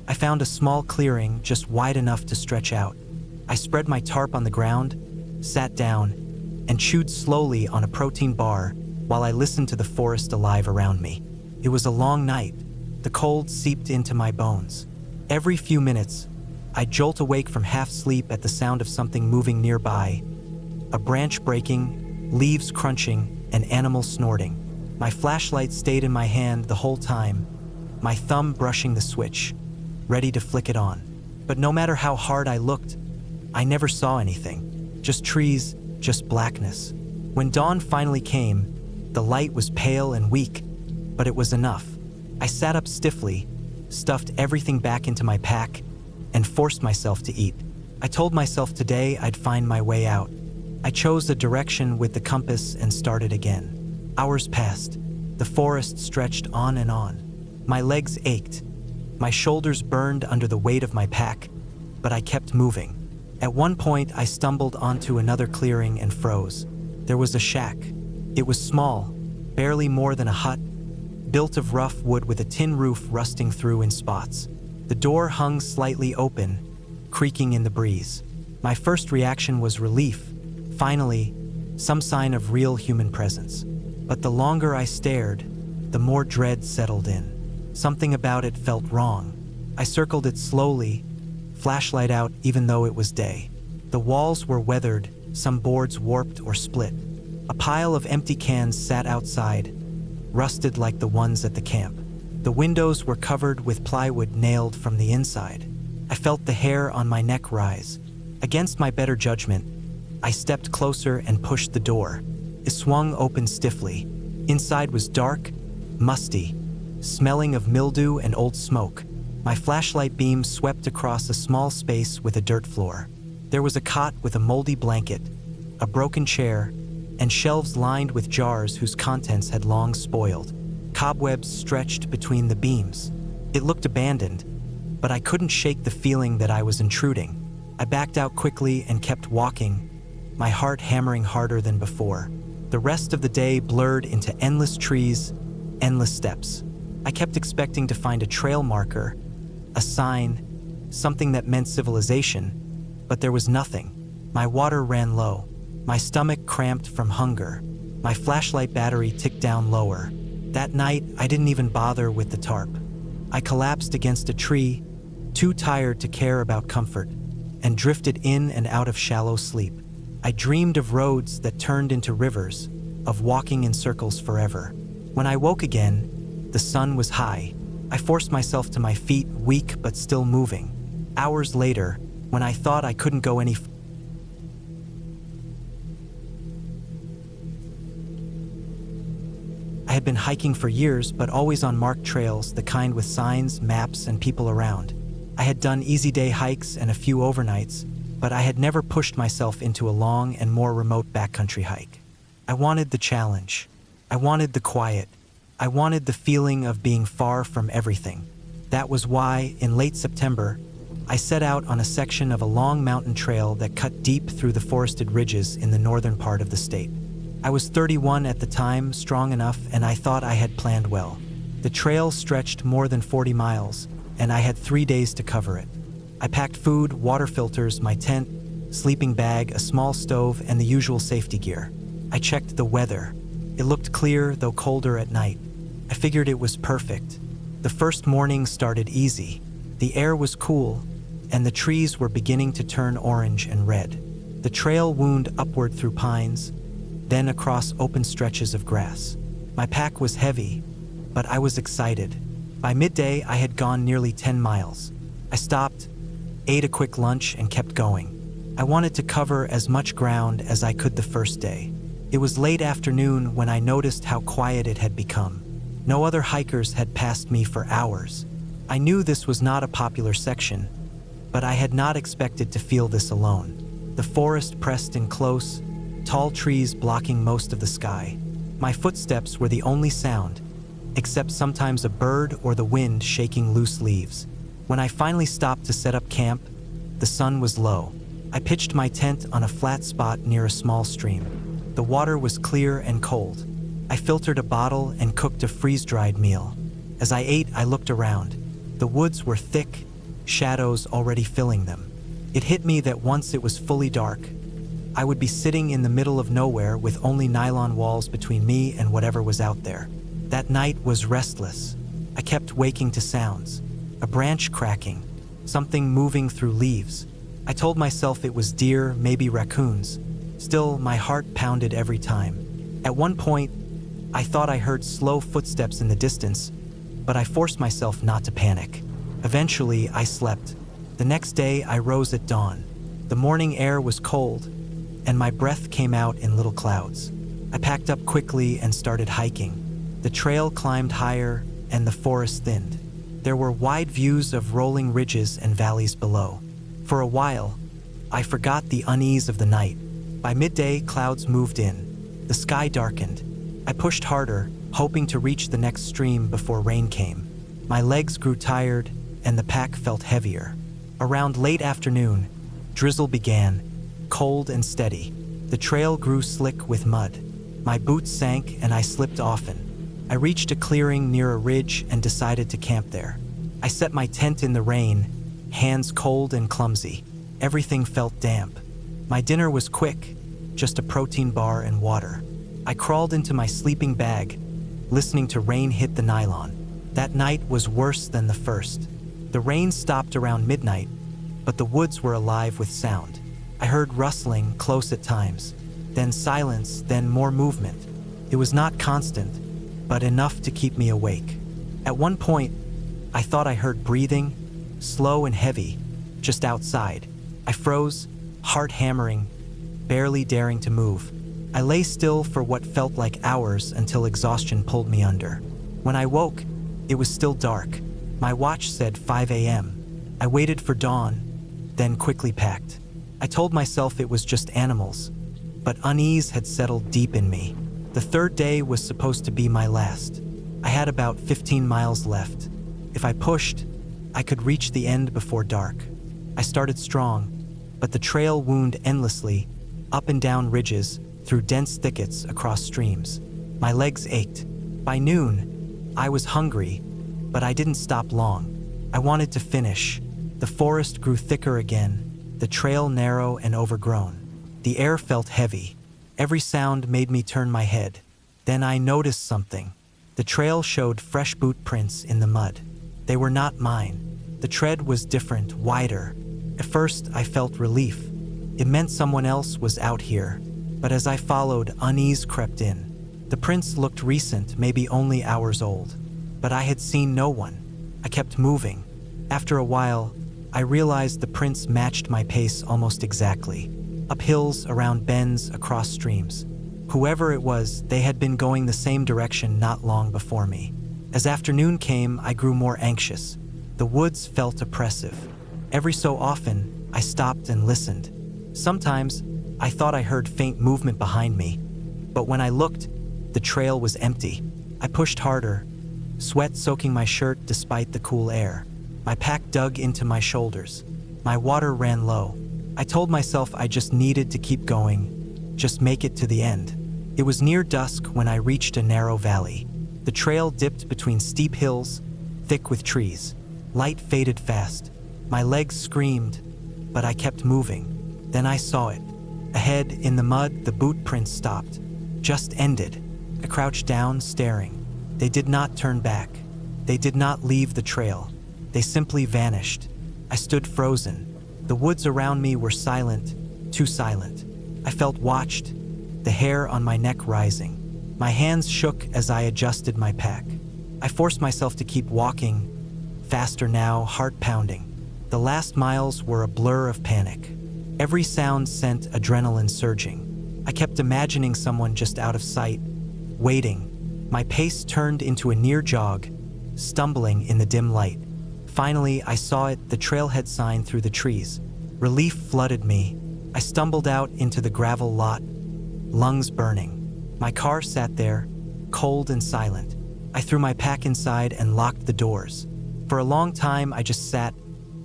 I found a small clearing just wide enough to stretch out. I spread my tarp on the ground, sat down, and chewed slowly on a protein bar while I listened to the forest alive around me. It was a long night. The cold seeped into my bones. Every few minutes, I'd jolt awake from half sleep at the sound of something moving nearby: a branch breaking, leaves crunching, and animals snorting. My flashlight stayed in my hand the whole time, my thumb brushing the switch, ready to flick it on. But no matter how hard I looked, I never saw anything. Just trees, just blackness. When dawn finally came, the light was pale and weak, but it was enough. I sat up stiffly, stuffed everything back into my pack, and forced myself to eat. I told myself today I'd find my way out. I chose a direction with the compass and started again. Hours passed. The forest stretched on and on. My legs ached. My shoulders burned under the weight of my pack, but I kept moving. At one point, I stumbled onto another clearing and froze. There was a shack. It was small, barely more than a hut, built of rough wood with a tin roof rusting through in spots. The door hung slightly open, creaking in the breeze. My first reaction was relief. Finally, some sign of real human presence. But the longer I stared, the more dread settled in. Something about it felt wrong. I circled it slowly, flashlight out even though it was day. The walls were weathered, some boards warped or split. A pile of empty cans sat outside, rusted like the ones at the camp. The windows were covered with plywood nailed from the inside. I felt the hair on my neck rise. Against my better judgment, I stepped closer and pushed the door. It swung open stiffly. Inside was dark, musty, smelling of mildew and old smoke. My flashlight beam swept across a small space with a dirt floor. There was a cot with a moldy blanket, a broken chair, and shelves lined with jars whose contents had long spoiled. Cobwebs stretched between the beams. It looked abandoned, but I couldn't shake the feeling that I was intruding. I backed out quickly and kept walking, my heart hammering harder than before. The rest of the day blurred into endless trees, endless steps. I kept expecting to find a trail marker, a sign, something that meant civilization, but there was nothing. My water ran low. My stomach cramped from hunger. My flashlight battery ticked down lower. That night, I didn't even bother with the tarp. I collapsed against a tree, too tired to care about comfort, and drifted in and out of shallow sleep. I dreamed of roads that turned into rivers, of walking in circles forever. When I woke again, the sun was high. I forced myself to my feet, weak but still moving. Hours later, when I thought I couldn't go any further, I had been hiking for years, but always on marked trails, the kind with signs, maps, and people around. I had done easy day hikes and a few overnights, but I had never pushed myself into a long and more remote backcountry hike. I wanted the challenge. I wanted the quiet. I wanted the feeling of being far from everything. That was why, in late September, I set out on a section of a long mountain trail that cut deep through the forested ridges in the northern part of the state. I was 31 at the time, strong enough, and I thought I had planned well. The trail stretched more than 40 miles, and I had 3 days to cover it. I packed food, water filters, my tent, sleeping bag, a small stove, and the usual safety gear. I checked the weather. It looked clear, though colder at night. I figured it was perfect. The first morning started easy. The air was cool, and the trees were beginning to turn orange and red. The trail wound upward through pines, then across open stretches of grass. My pack was heavy, but I was excited. By midday, I had gone nearly 10 miles. I stopped, ate a quick lunch, and kept going. I wanted to cover as much ground as I could the first day. It was late afternoon when I noticed how quiet it had become. No other hikers had passed me for hours. I knew this was not a popular section, but I had not expected to feel this alone. The forest pressed in close, tall trees blocking most of the sky. My footsteps were the only sound, except sometimes a bird or the wind shaking loose leaves. When I finally stopped to set up camp, the sun was low. I pitched my tent on a flat spot near a small stream. The water was clear and cold. I filtered a bottle and cooked a freeze-dried meal. As I ate, I looked around. The woods were thick, shadows already filling them. It hit me that once it was fully dark, I would be sitting in the middle of nowhere with only nylon walls between me and whatever was out there. That night was restless. I kept waking to sounds. A branch cracking, something moving through leaves. I told myself it was deer, maybe raccoons. Still, my heart pounded every time. At one point, I thought I heard slow footsteps in the distance, but I forced myself not to panic. Eventually, I slept. The next day, I rose at dawn. The morning air was cold, and my breath came out in little clouds. I packed up quickly and started hiking. The trail climbed higher, and the forest thinned. There were wide views of rolling ridges and valleys below. For a while, I forgot the unease of the night. By midday, clouds moved in. The sky darkened. I pushed harder, hoping to reach the next stream before rain came. My legs grew tired, and the pack felt heavier. Around late afternoon, drizzle began, cold and steady. The trail grew slick with mud. My boots sank, and I slipped often. I reached a clearing near a ridge and decided to camp there. I set my tent in the rain, hands cold and clumsy. Everything felt damp. My dinner was quick, just a protein bar and water. I crawled into my sleeping bag, listening to rain hit the nylon. That night was worse than the first. The rain stopped around midnight, but the woods were alive with sound. I heard rustling close at times, then silence, then more movement. It was not constant, but enough to keep me awake. At one point, I thought I heard breathing, slow and heavy, just outside. I froze, heart hammering, barely daring to move. I lay still for what felt like hours until exhaustion pulled me under. When I woke, it was still dark. My watch said 5 a.m. I waited for dawn, then quickly packed. I told myself it was just animals, but unease had settled deep in me. The third day was supposed to be my last. I had about 15 miles left. If I pushed, I could reach the end before dark. I started strong, but the trail wound endlessly, up and down ridges, through dense thickets, across streams. My legs ached. By noon, I was hungry, but I didn't stop long. I wanted to finish. The forest grew thicker again, the trail narrow and overgrown. The air felt heavy. Every sound made me turn my head. Then I noticed something. The trail showed fresh boot prints in the mud. They were not mine. The tread was different, wider. At first, I felt relief. It meant someone else was out here. But as I followed, unease crept in. The prints looked recent, maybe only hours old. But I had seen no one. I kept moving. After a while, I realized the prints matched my pace almost exactly. Up hills, around bends, across streams. Whoever it was, they had been going the same direction not long before me. As afternoon came, I grew more anxious. The woods felt oppressive. Every so often, I stopped and listened. Sometimes, I thought I heard faint movement behind me, but when I looked, the trail was empty. I pushed harder, sweat soaking my shirt despite the cool air. My pack dug into my shoulders. My water ran low. I told myself I just needed to keep going, just make it to the end. It was near dusk when I reached a narrow valley. The trail dipped between steep hills, thick with trees. Light faded fast. My legs screamed, but I kept moving. Then I saw it. Ahead, in the mud, the boot prints stopped. Just ended. I crouched down, staring. They did not turn back. They did not leave the trail. They simply vanished. I stood frozen. The woods around me were silent, too silent. I felt watched, the hair on my neck rising. My hands shook as I adjusted my pack. I forced myself to keep walking, faster now, heart pounding. The last miles were a blur of panic. Every sound sent adrenaline surging. I kept imagining someone just out of sight, waiting. My pace turned into a near jog, stumbling in the dim light. Finally, I saw it, the trailhead sign through the trees. Relief flooded me. I stumbled out into the gravel lot, lungs burning. My car sat there, cold and silent. I threw my pack inside and locked the doors. For a long time, I just sat,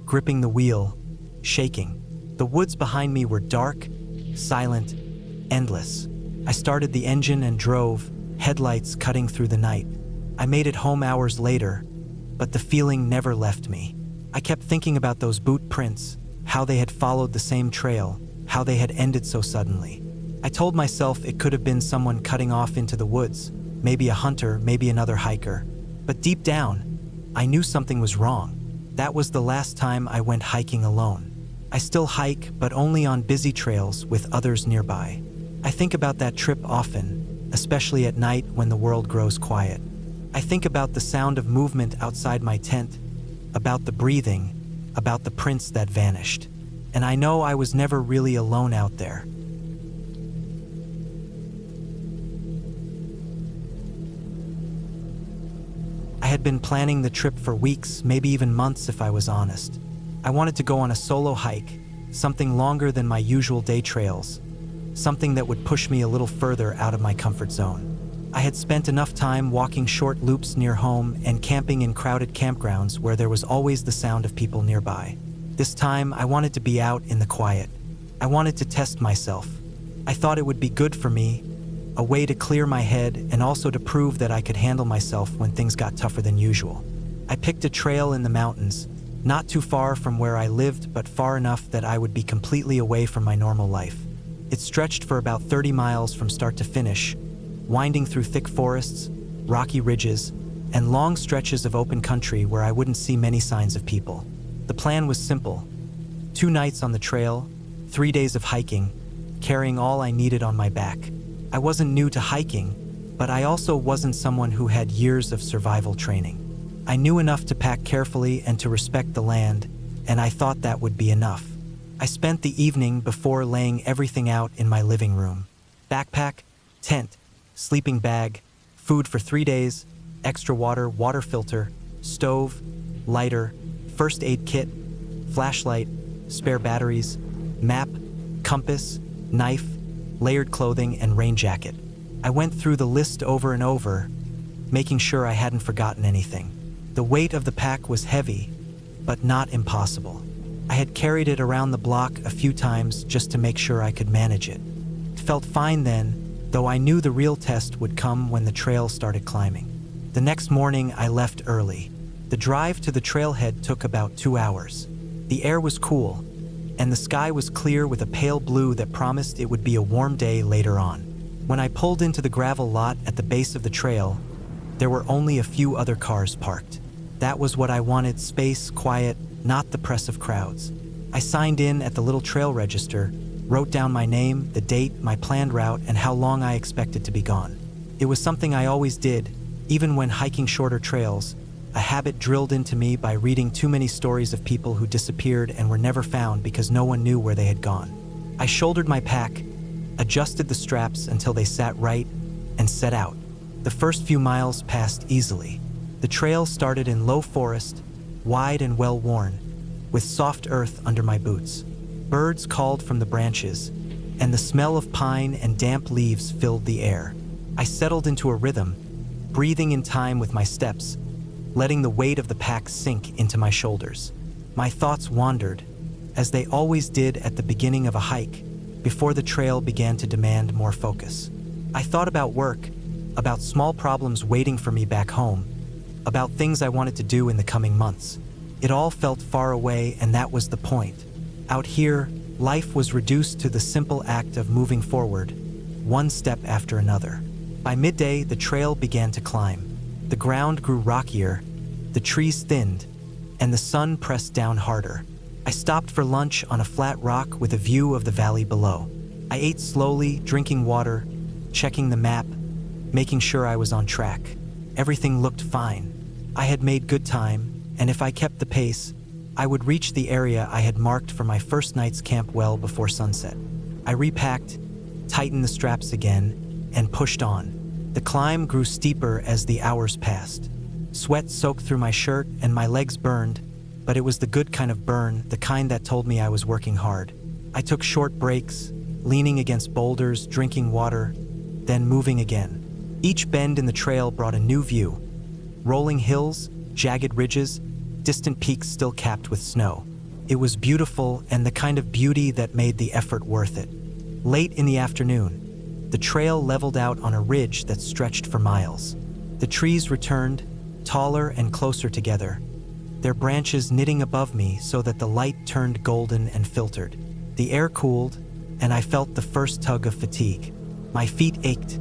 gripping the wheel, shaking. The woods behind me were dark, silent, endless. I started the engine and drove, headlights cutting through the night. I made it home hours later, but the feeling never left me. I kept thinking about those boot prints, how they had followed the same trail, how they had ended so suddenly. I told myself it could have been someone cutting off into the woods, maybe a hunter, maybe another hiker. But deep down, I knew something was wrong. That was the last time I went hiking alone. I still hike, but only on busy trails with others nearby. I think about that trip often, especially at night when the world grows quiet. I think about the sound of movement outside my tent, about the breathing, about the prints that vanished. And I know I was never really alone out there. I had been planning the trip for weeks, maybe even months if I was honest. I wanted to go on a solo hike, something longer than my usual day trails, something that would push me a little further out of my comfort zone. I had spent enough time walking short loops near home and camping in crowded campgrounds where there was always the sound of people nearby. This time, I wanted to be out in the quiet. I wanted to test myself. I thought it would be good for me, a way to clear my head and also to prove that I could handle myself when things got tougher than usual. I picked a trail in the mountains, not too far from where I lived, but far enough that I would be completely away from my normal life. It stretched for about 30 miles from start to finish, winding through thick forests, rocky ridges, and long stretches of open country where I wouldn't see many signs of people. The plan was simple. 2 nights on the trail, 3 days of hiking, carrying all I needed on my back. I wasn't new to hiking, but I also wasn't someone who had years of survival training. I knew enough to pack carefully and to respect the land, and I thought that would be enough. I spent the evening before laying everything out in my living room. Backpack, tent, sleeping bag, food for 3 days, extra water, water filter, stove, lighter, first aid kit, flashlight, spare batteries, map, compass, knife, layered clothing, and rain jacket. I went through the list over and over, making sure I hadn't forgotten anything. The weight of the pack was heavy, but not impossible. I had carried it around the block a few times just to make sure I could manage it. It felt fine then, though I knew the real test would come when the trail started climbing. The next morning, I left early. The drive to the trailhead took about 2 hours. The air was cool, and the sky was clear with a pale blue that promised it would be a warm day later on. When I pulled into the gravel lot at the base of the trail, there were only a few other cars parked. That was what I wanted: space, quiet, not the press of crowds. I signed in at the little trail register, wrote down my name, the date, my planned route, and how long I expected to be gone. It was something I always did, even when hiking shorter trails, a habit drilled into me by reading too many stories of people who disappeared and were never found because no one knew where they had gone. I shouldered my pack, adjusted the straps until they sat right, and set out. The first few miles passed easily. The trail started in low forest, wide and well-worn, with soft earth under my boots. Birds called from the branches, and the smell of pine and damp leaves filled the air. I settled into a rhythm, breathing in time with my steps, letting the weight of the pack sink into my shoulders. My thoughts wandered, as they always did at the beginning of a hike, before the trail began to demand more focus. I thought about work, about small problems waiting for me back home, about things I wanted to do in the coming months. It all felt far away, and that was the point. Out here, life was reduced to the simple act of moving forward, one step after another. By midday, the trail began to climb. The ground grew rockier, the trees thinned, and the sun pressed down harder. I stopped for lunch on a flat rock with a view of the valley below. I ate slowly, drinking water, checking the map, making sure I was on track. Everything looked fine. I had made good time, and if I kept the pace, I would reach the area I had marked for my first night's camp well before sunset. I repacked, tightened the straps again, and pushed on. The climb grew steeper as the hours passed. Sweat soaked through my shirt and my legs burned, but it was the good kind of burn, the kind that told me I was working hard. I took short breaks, leaning against boulders, drinking water, then moving again. Each bend in the trail brought a new view. Rolling hills, jagged ridges, distant peaks still capped with snow. It was beautiful, and the kind of beauty that made the effort worth it. Late in the afternoon, the trail leveled out on a ridge that stretched for miles. The trees returned, taller and closer together, their branches knitting above me so that the light turned golden and filtered. The air cooled, and I felt the first tug of fatigue. My feet ached,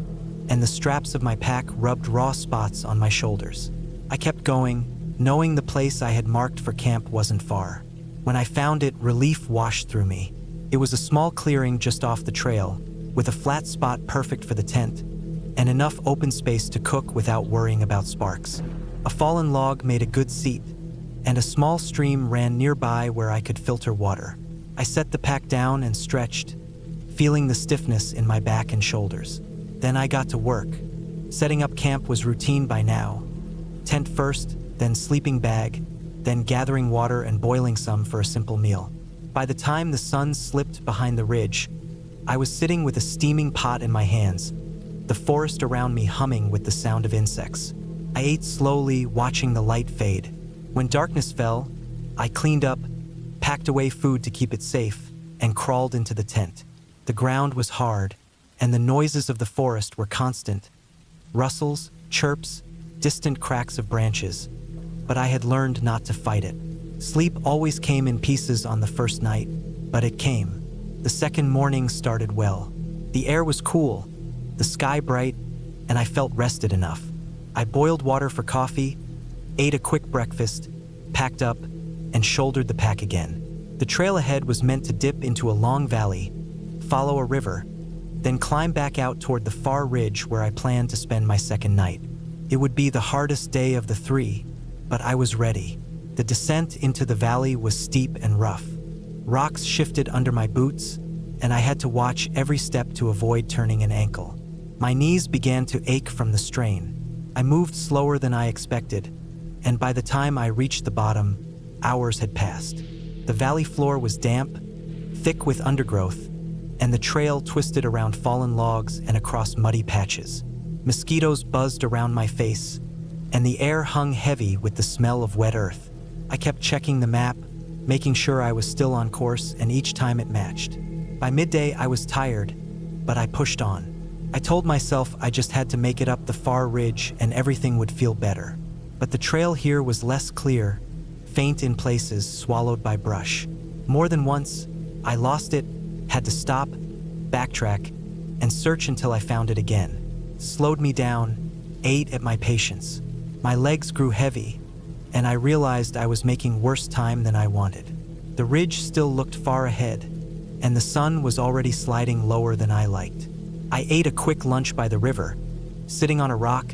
and the straps of my pack rubbed raw spots on my shoulders. I kept going, knowing the place I had marked for camp wasn't far. When I found it, relief washed through me. It was a small clearing just off the trail, with a flat spot perfect for the tent, and enough open space to cook without worrying about sparks. A fallen log made a good seat, and a small stream ran nearby where I could filter water. I set the pack down and stretched, feeling the stiffness in my back and shoulders. Then I got to work. Setting up camp was routine by now. Tent first, then sleeping bag, then gathering water and boiling some for a simple meal. By the time the sun slipped behind the ridge, I was sitting with a steaming pot in my hands, the forest around me humming with the sound of insects. I ate slowly, watching the light fade. When darkness fell, I cleaned up, packed away food to keep it safe, and crawled into the tent. The ground was hard, and the noises of the forest were constant. Rustles, chirps, distant cracks of branches. But I had learned not to fight it. Sleep always came in pieces on the first night, but it came. The second morning started well. The air was cool, the sky bright, and I felt rested enough. I boiled water for coffee, ate a quick breakfast, packed up, and shouldered the pack again. The trail ahead was meant to dip into a long valley, follow a river, then climb back out toward the far ridge where I planned to spend my second night. It would be the hardest day of the three, but I was ready. The descent into the valley was steep and rough. Rocks shifted under my boots, and I had to watch every step to avoid turning an ankle. My knees began to ache from the strain. I moved slower than I expected, and by the time I reached the bottom, hours had passed. The valley floor was damp, thick with undergrowth, and the trail twisted around fallen logs and across muddy patches. Mosquitoes buzzed around my face, and the air hung heavy with the smell of wet earth. I kept checking the map, making sure I was still on course, and each time it matched. By midday, I was tired, but I pushed on. I told myself I just had to make it up the far ridge and everything would feel better. But the trail here was less clear, faint in places, swallowed by brush. More than once, I lost it, had to stop, backtrack, and search until I found it again. Slowed me down, ate at my patience. My legs grew heavy, and I realized I was making worse time than I wanted. The ridge still looked far ahead, and the sun was already sliding lower than I liked. I ate a quick lunch by the river, sitting on a rock,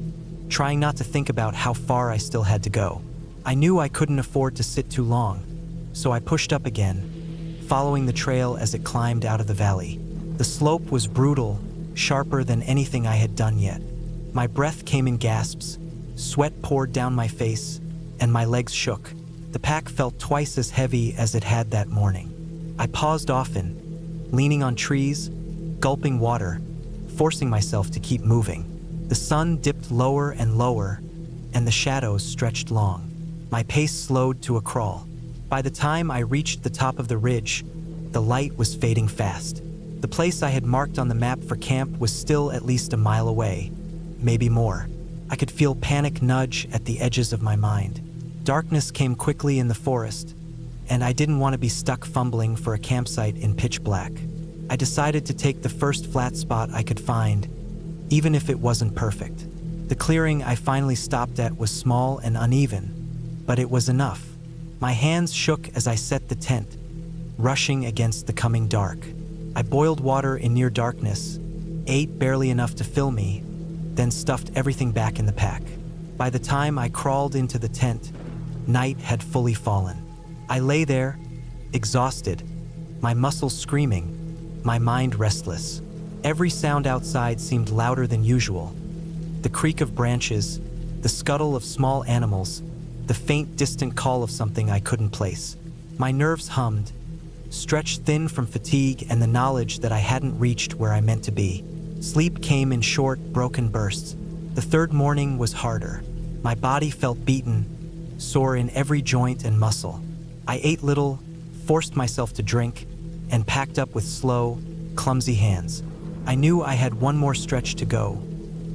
trying not to think about how far I still had to go. I knew I couldn't afford to sit too long, so I pushed up again, following the trail as it climbed out of the valley. The slope was brutal, sharper than anything I had done yet. My breath came in gasps, sweat poured down my face, and my legs shook. The pack felt twice as heavy as it had that morning. I paused often, leaning on trees, gulping water, forcing myself to keep moving. The sun dipped lower and lower, and the shadows stretched long. My pace slowed to a crawl. By the time I reached the top of the ridge, the light was fading fast. The place I had marked on the map for camp was still at least a mile away, maybe more. I could feel panic nudge at the edges of my mind. Darkness came quickly in the forest, and I didn't want to be stuck fumbling for a campsite in pitch black. I decided to take the first flat spot I could find, even if it wasn't perfect. The clearing I finally stopped at was small and uneven, but it was enough. My hands shook as I set the tent, rushing against the coming dark. I boiled water in near darkness, ate barely enough to fill me, then stuffed everything back in the pack. By the time I crawled into the tent, night had fully fallen. I lay there, exhausted, my muscles screaming, my mind restless. Every sound outside seemed louder than usual. The creak of branches, the scuttle of small animals, the faint distant call of something I couldn't place. My nerves hummed, stretched thin from fatigue and the knowledge that I hadn't reached where I meant to be. Sleep came in short, broken bursts. The third morning was harder. My body felt beaten, sore in every joint and muscle. I ate little, forced myself to drink, and packed up with slow, clumsy hands. I knew I had one more stretch to go,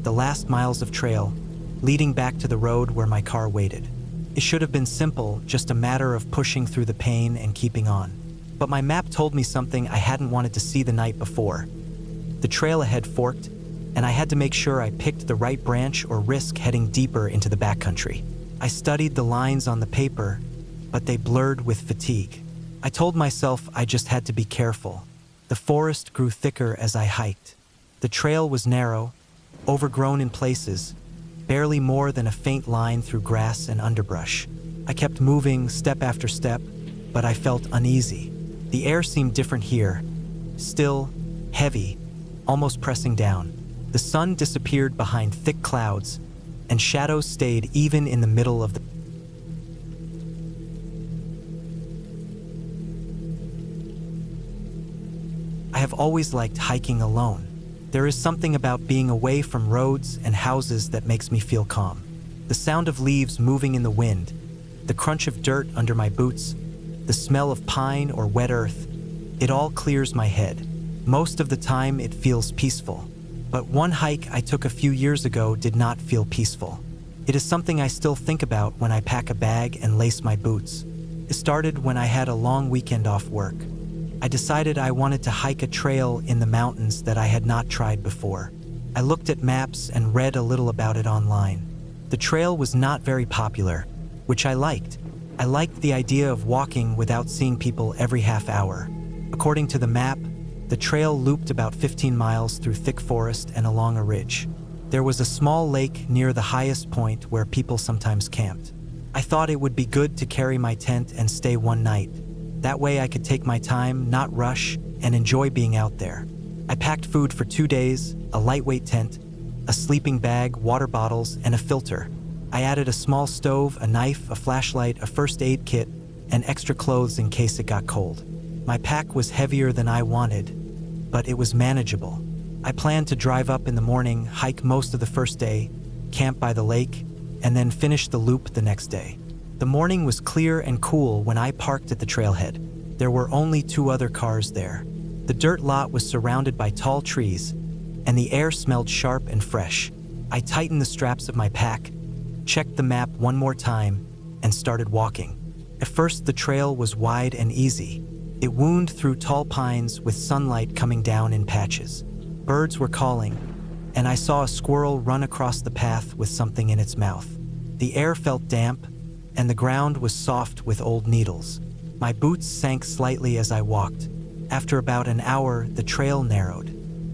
the last miles of trail, leading back to the road where my car waited. It should have been simple, just a matter of pushing through the pain and keeping on. But my map told me something I hadn't wanted to see the night before. The trail ahead forked, and I had to make sure I picked the right branch or risk heading deeper into the backcountry. I studied the lines on the paper, but they blurred with fatigue. I told myself I just had to be careful. The forest grew thicker as I hiked. The trail was narrow, overgrown in places, barely more than a faint line through grass and underbrush. I kept moving step after step, but I felt uneasy. The air seemed different here, still, heavy, almost pressing down. The sun disappeared behind thick clouds, and shadows stayed even in the middle of the I have always liked hiking alone. There is something about being away from roads and houses that makes me feel calm. The sound of leaves moving in the wind, the crunch of dirt under my boots, the smell of pine or wet earth, it all clears my head. Most of the time it feels peaceful. But one hike I took a few years ago did not feel peaceful. It is something I still think about when I pack a bag and lace my boots. It started when I had a long weekend off work. I decided I wanted to hike a trail in the mountains that I had not tried before. I looked at maps and read a little about it online. The trail was not very popular, which I liked. I liked the idea of walking without seeing people every half hour. According to the map, the trail looped about 15 miles through thick forest and along a ridge. There was a small lake near the highest point where people sometimes camped. I thought it would be good to carry my tent and stay one night. That way I could take my time, not rush, and enjoy being out there. I packed food for 2 days, a lightweight tent, a sleeping bag, water bottles, and a filter. I added a small stove, a knife, a flashlight, a first aid kit, and extra clothes in case it got cold. My pack was heavier than I wanted, but it was manageable. I planned to drive up in the morning, hike most of the first day, camp by the lake, and then finish the loop the next day. The morning was clear and cool when I parked at the trailhead. There were only 2 other cars there. The dirt lot was surrounded by tall trees, and the air smelled sharp and fresh. I tightened the straps of my pack, checked the map one more time, and started walking. At first, the trail was wide and easy. It wound through tall pines with sunlight coming down in patches. Birds were calling, and I saw a squirrel run across the path with something in its mouth. The air felt damp, and the ground was soft with old needles. My boots sank slightly as I walked. After about an hour, the trail narrowed.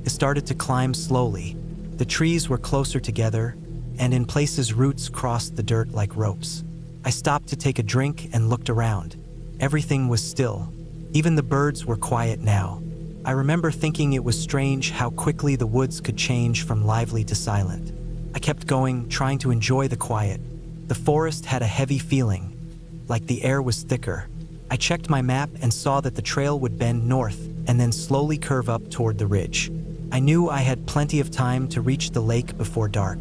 It started to climb slowly. The trees were closer together, and in places roots crossed the dirt like ropes. I stopped to take a drink and looked around. Everything was still. Even the birds were quiet now. I remember thinking it was strange how quickly the woods could change from lively to silent. I kept going, trying to enjoy the quiet. The forest had a heavy feeling, like the air was thicker. I checked my map and saw that the trail would bend north and then slowly curve up toward the ridge. I knew I had plenty of time to reach the lake before dark.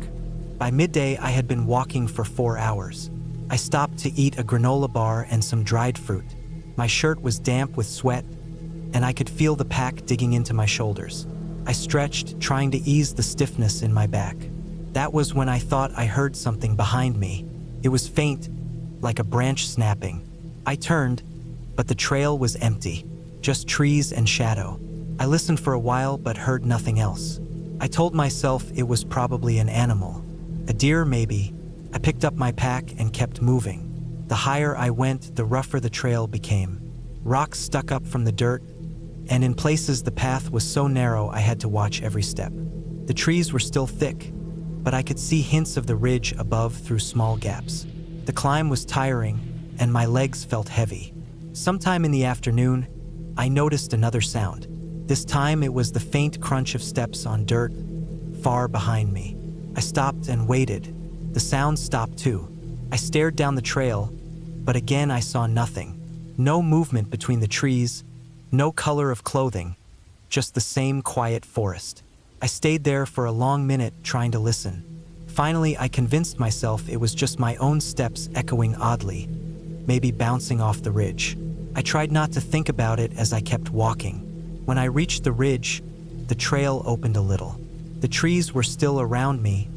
By midday, I had been walking for 4 hours. I stopped to eat a granola bar and some dried fruit. My shirt was damp with sweat, and I could feel the pack digging into my shoulders. I stretched, trying to ease the stiffness in my back. That was when I thought I heard something behind me. It was faint, like a branch snapping. I turned, but the trail was empty, just trees and shadow. I listened for a while but heard nothing else. I told myself it was probably an animal. A deer, maybe. I picked up my pack and kept moving. The higher I went, the rougher the trail became. Rocks stuck up from the dirt, and in places the path was so narrow I had to watch every step. The trees were still thick, but I could see hints of the ridge above through small gaps. The climb was tiring, and my legs felt heavy. Sometime in the afternoon, I noticed another sound. This time it was the faint crunch of steps on dirt, far behind me. I stopped and waited. The sound stopped too. I stared down the trail, but again I saw nothing. No movement between the trees, no color of clothing, just the same quiet forest. I stayed there for a long minute trying to listen. Finally, I convinced myself it was just my own steps echoing oddly, maybe bouncing off the ridge. I tried not to think about it as I kept walking. When I reached the ridge, the trail opened a little. The trees were still around me,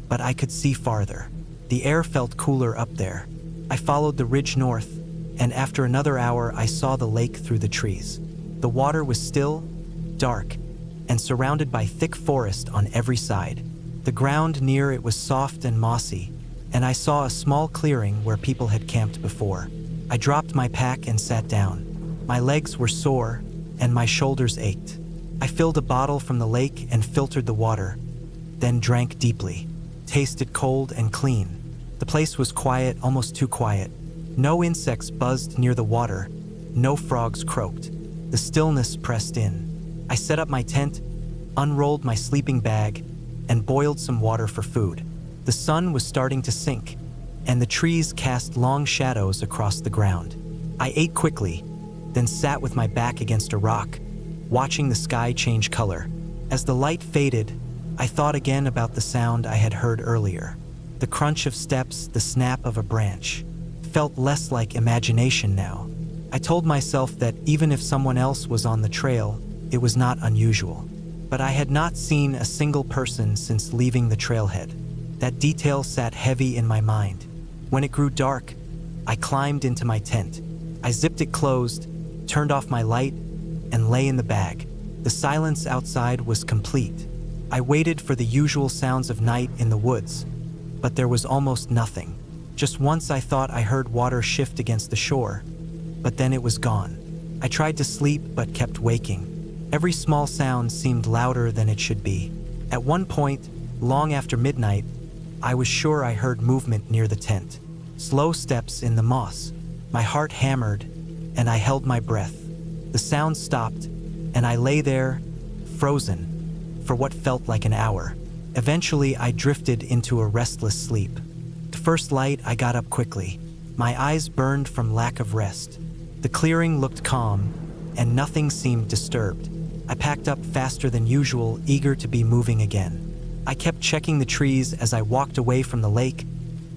but I could see farther. The air felt cooler up there. I followed the ridge north, and after another hour I saw the lake through the trees. The water was still, dark, and surrounded by thick forest on every side. The ground near it was soft and mossy, and I saw a small clearing where people had camped before. I dropped my pack and sat down. My legs were sore, and my shoulders ached. I filled a bottle from the lake and filtered the water, then drank deeply. Tasted cold and clean. The place was quiet, almost too quiet. No insects buzzed near the water. No frogs croaked. The stillness pressed in. I set up my tent, unrolled my sleeping bag, and boiled some water for food. The sun was starting to sink, and the trees cast long shadows across the ground. I ate quickly, then sat with my back against a rock, watching the sky change color. As the light faded, I thought again about the sound I had heard earlier. The crunch of steps, the snap of a branch. Felt less like imagination now. I told myself that even if someone else was on the trail, it was not unusual. But I had not seen a single person since leaving the trailhead. That detail sat heavy in my mind. When it grew dark, I climbed into my tent. I zipped it closed, turned off my light, and lay in the bag. The silence outside was complete. I waited for the usual sounds of night in the woods, but there was almost nothing. Just once I thought I heard water shift against the shore, but then it was gone. I tried to sleep but kept waking. Every small sound seemed louder than it should be. At one point, long after midnight, I was sure I heard movement near the tent. Slow steps in the moss. My heart hammered, and I held my breath. The sound stopped, and I lay there, frozen, for what felt like an hour. Eventually, I drifted into a restless sleep. The first light, I got up quickly. My eyes burned from lack of rest. The clearing looked calm, and nothing seemed disturbed. I packed up faster than usual, eager to be moving again. I kept checking the trees as I walked away from the lake,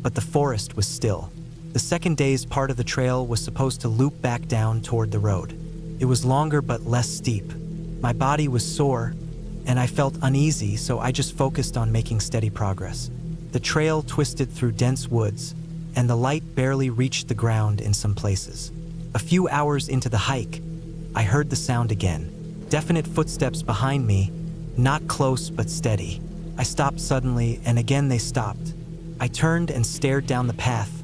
but the forest was still. The second day's part of the trail was supposed to loop back down toward the road. It was longer but less steep. My body was sore, and I felt uneasy, so I just focused on making steady progress. The trail twisted through dense woods, and the light barely reached the ground in some places. A few hours into the hike, I heard the sound again. Definite footsteps behind me, not close but steady. I stopped suddenly, and again they stopped. I turned and stared down the path,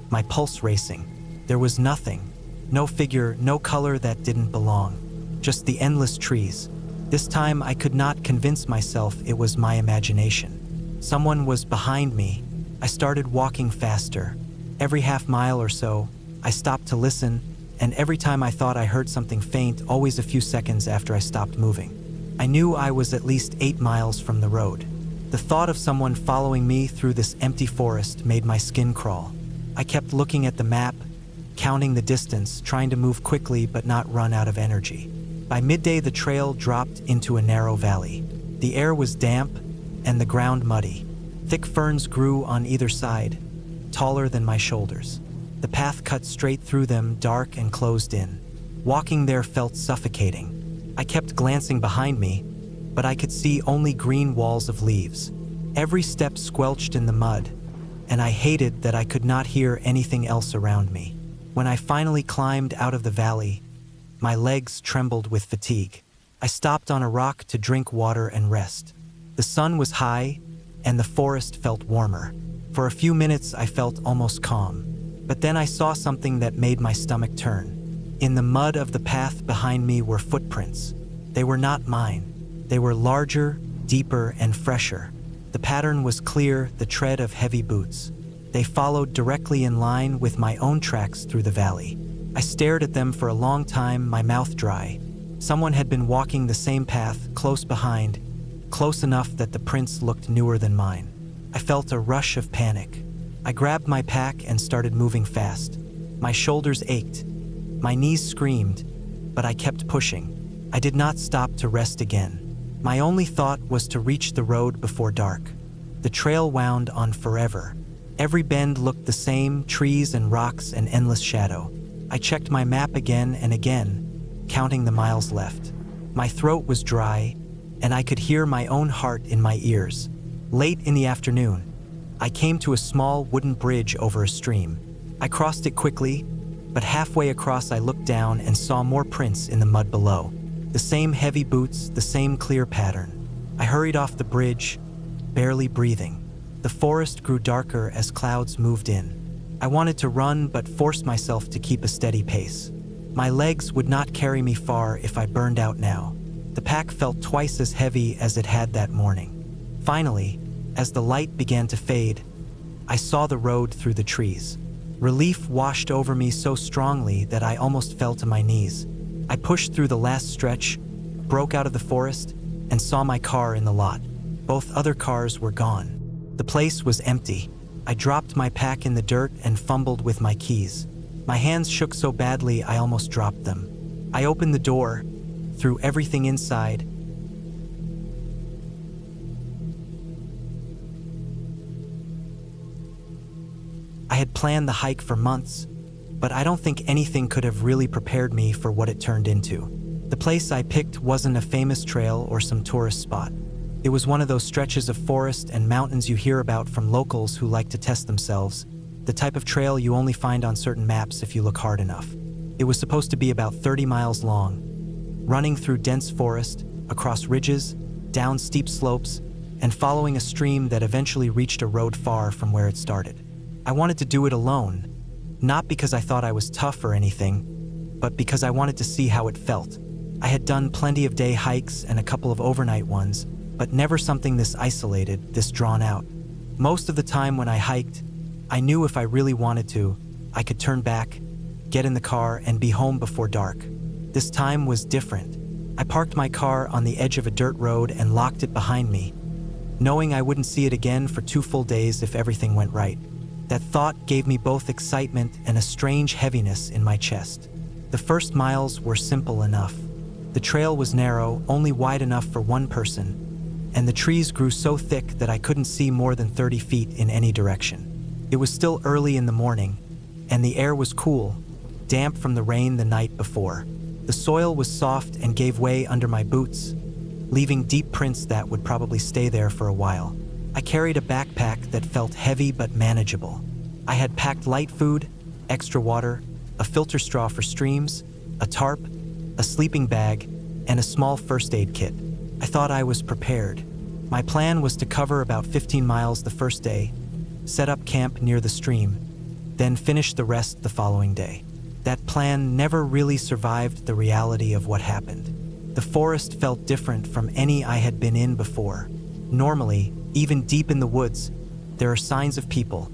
my pulse racing. There was nothing. No figure, no color that didn't belong. Just the endless trees. This time I could not convince myself it was my imagination. Someone was behind me. I started walking faster, Every half mile or so, I stopped to listen, and every time I thought I heard something faint, always a few seconds after I stopped moving. I knew I was at least 8 miles from the road. The thought of someone following me through this empty forest made my skin crawl. I kept looking at the map, counting the distance, trying to move quickly but not run out of energy. By midday, the trail dropped into a narrow valley. The air was damp and the ground muddy. Thick ferns grew on either side, taller than my shoulders. The path cut straight through them, dark and closed in. Walking there felt suffocating. I kept glancing behind me, but I could see only green walls of leaves. Every step squelched in the mud, and I hated that I could not hear anything else around me. When I finally climbed out of the valley, my legs trembled with fatigue. I stopped on a rock to drink water and rest. The sun was high, and the forest felt warmer. For a few minutes, I felt almost calm. But then I saw something that made my stomach turn. In the mud of the path behind me were footprints. They were not mine. They were larger, deeper, and fresher. The pattern was clear, the tread of heavy boots. They followed directly in line with my own tracks through the valley. I stared at them for a long time, my mouth dry. Someone had been walking the same path, close behind, close enough that the prints looked newer than mine. I felt a rush of panic. I grabbed my pack and started moving fast. My shoulders ached. My knees screamed, but I kept pushing. I did not stop to rest again. My only thought was to reach the road before dark. The trail wound on forever. Every bend looked the same, trees and rocks and endless shadow. I checked my map again and again, counting the miles left. My throat was dry, and I could hear my own heart in my ears. Late in the afternoon, I came to a small wooden bridge over a stream. I crossed it quickly, but halfway across I looked down and saw more prints in the mud below. The same heavy boots, the same clear pattern. I hurried off the bridge, barely breathing. The forest grew darker as clouds moved in. I wanted to run but forced myself to keep a steady pace. My legs would not carry me far if I burned out now. The pack felt twice as heavy as it had that morning. Finally, as the light began to fade, I saw the road through the trees. Relief washed over me so strongly that I almost fell to my knees. I pushed through the last stretch, broke out of the forest, and saw my car in the lot. Both other cars were gone. The place was empty. I dropped my pack in the dirt and fumbled with my keys. My hands shook so badly I almost dropped them. I opened the door, threw everything inside, I had planned the hike for months, but I don't think anything could have really prepared me for what it turned into. The place I picked wasn't a famous trail or some tourist spot. It was one of those stretches of forest and mountains you hear about from locals who like to test themselves, the type of trail you only find on certain maps if you look hard enough. It was supposed to be about 30 miles long, running through dense forest, across ridges, down steep slopes, and following a stream that eventually reached a road far from where it started. I wanted to do it alone, not because I thought I was tough or anything, but because I wanted to see how it felt. I had done plenty of day hikes and a couple of overnight ones, but never something this isolated, this drawn out. Most of the time when I hiked, I knew if I really wanted to, I could turn back, get in the car, and be home before dark. This time was different. I parked my car on the edge of a dirt road and locked it behind me, knowing I wouldn't see it again for 2 full days if everything went right. That thought gave me both excitement and a strange heaviness in my chest. The first miles were simple enough. The trail was narrow, only wide enough for one person, and the trees grew so thick that I couldn't see more than 30 feet in any direction. It was still early in the morning, and the air was cool, damp from the rain the night before. The soil was soft and gave way under my boots, leaving deep prints that would probably stay there for a while. I carried a backpack that felt heavy but manageable. I had packed light food, extra water, a filter straw for streams, a tarp, a sleeping bag, and a small first aid kit. I thought I was prepared. My plan was to cover about 15 miles the first day, set up camp near the stream, then finish the rest the following day. That plan never really survived the reality of what happened. The forest felt different from any I had been in before. Normally, even deep in the woods, there are signs of people,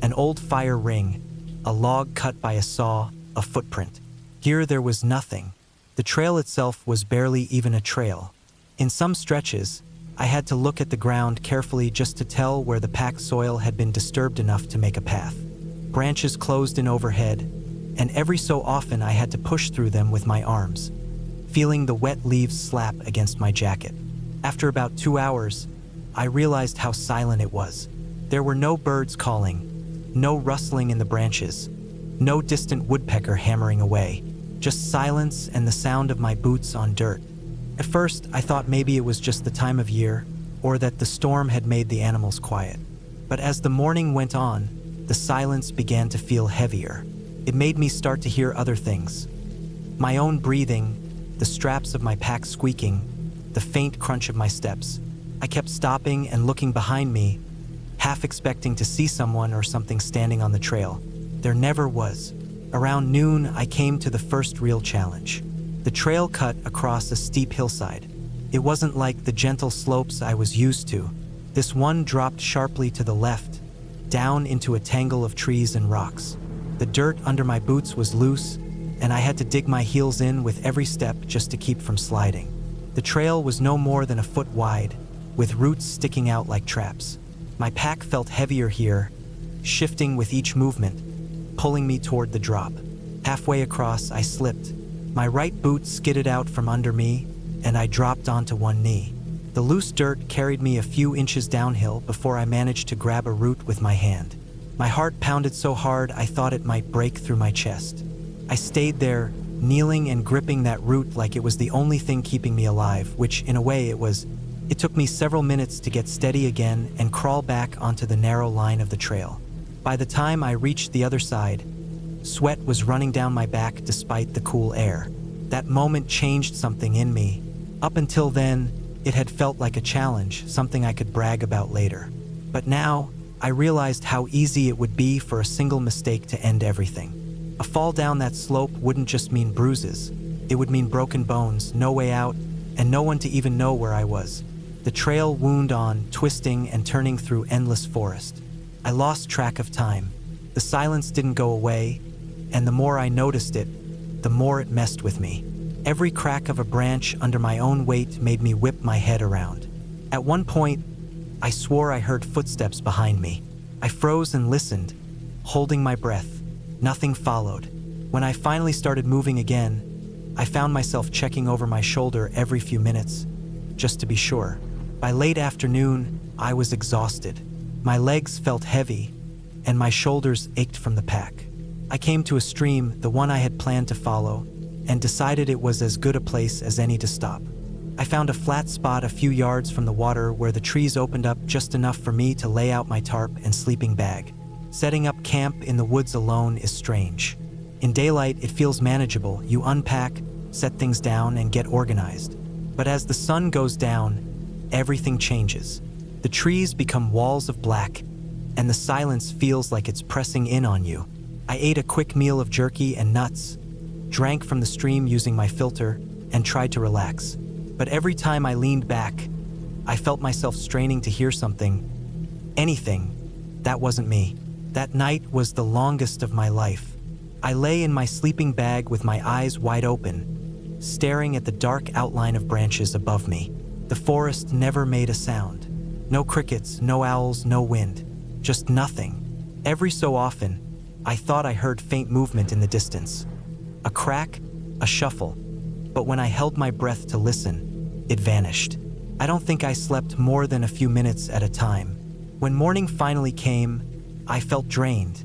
An old fire ring, a log cut by a saw, a footprint. Here there was nothing. The trail itself was barely even a trail. In some stretches, I had to look at the ground carefully just to tell where the packed soil had been disturbed enough to make a path. Branches closed in overhead, and every so often I had to push through them with my arms, feeling the wet leaves slap against my jacket. After about 2 hours, I realized how silent it was. There were no birds calling, no rustling in the branches, no distant woodpecker hammering away, just silence and the sound of my boots on dirt. At first, I thought maybe it was just the time of year, or that the storm had made the animals quiet. But as the morning went on, the silence began to feel heavier. It made me start to hear other things. My own breathing, the straps of my pack squeaking, the faint crunch of my steps. I kept stopping and looking behind me, half expecting to see someone or something standing on the trail. There never was. Around noon, I came to the first real challenge. The trail cut across a steep hillside. It wasn't like the gentle slopes I was used to. This one dropped sharply to the left, down into a tangle of trees and rocks. The dirt under my boots was loose, and I had to dig my heels in with every step just to keep from sliding. The trail was no more than a foot wide, with roots sticking out like traps. My pack felt heavier here, shifting with each movement, pulling me toward the drop. Halfway across, I slipped. My right boot skidded out from under me, and I dropped onto one knee. The loose dirt carried me a few inches downhill before I managed to grab a root with my hand. My heart pounded so hard I thought it might break through my chest. I stayed there, kneeling and gripping that root like it was the only thing keeping me alive, which in a way it was. It took me several minutes to get steady again and crawl back onto the narrow line of the trail. By the time I reached the other side, sweat was running down my back despite the cool air. That moment changed something in me. Up until then, it had felt like a challenge, something I could brag about later. But now, I realized how easy it would be for a single mistake to end everything. A fall down that slope wouldn't just mean bruises. It would mean broken bones, no way out, and no one to even know where I was. The trail wound on, twisting and turning through endless forest. I lost track of time. The silence didn't go away, and the more I noticed it, the more it messed with me. Every crack of a branch under my own weight made me whip my head around. At one point, I swore I heard footsteps behind me. I froze and listened, holding my breath. Nothing followed. When I finally started moving again, I found myself checking over my shoulder every few minutes, just to be sure. By late afternoon, I was exhausted. My legs felt heavy, and my shoulders ached from the pack. I came to a stream, the one I had planned to follow, and decided it was as good a place as any to stop. I found a flat spot a few yards from the water where the trees opened up just enough for me to lay out my tarp and sleeping bag. Setting up camp in the woods alone is strange. In daylight, it feels manageable. You unpack, set things down, and get organized. But as the sun goes down, everything changes. The trees become walls of black, and the silence feels like it's pressing in on you. I ate a quick meal of jerky and nuts, drank from the stream using my filter, and tried to relax. But every time I leaned back, I felt myself straining to hear something. Anything. That wasn't me. That night was the longest of my life. I lay in my sleeping bag with my eyes wide open, staring at the dark outline of branches above me. The forest never made a sound. No crickets, no owls, no wind. Just nothing. Every so often, I thought I heard faint movement in the distance. A crack, a shuffle. But when I held my breath to listen, it vanished. I don't think I slept more than a few minutes at a time. When morning finally came, I felt drained,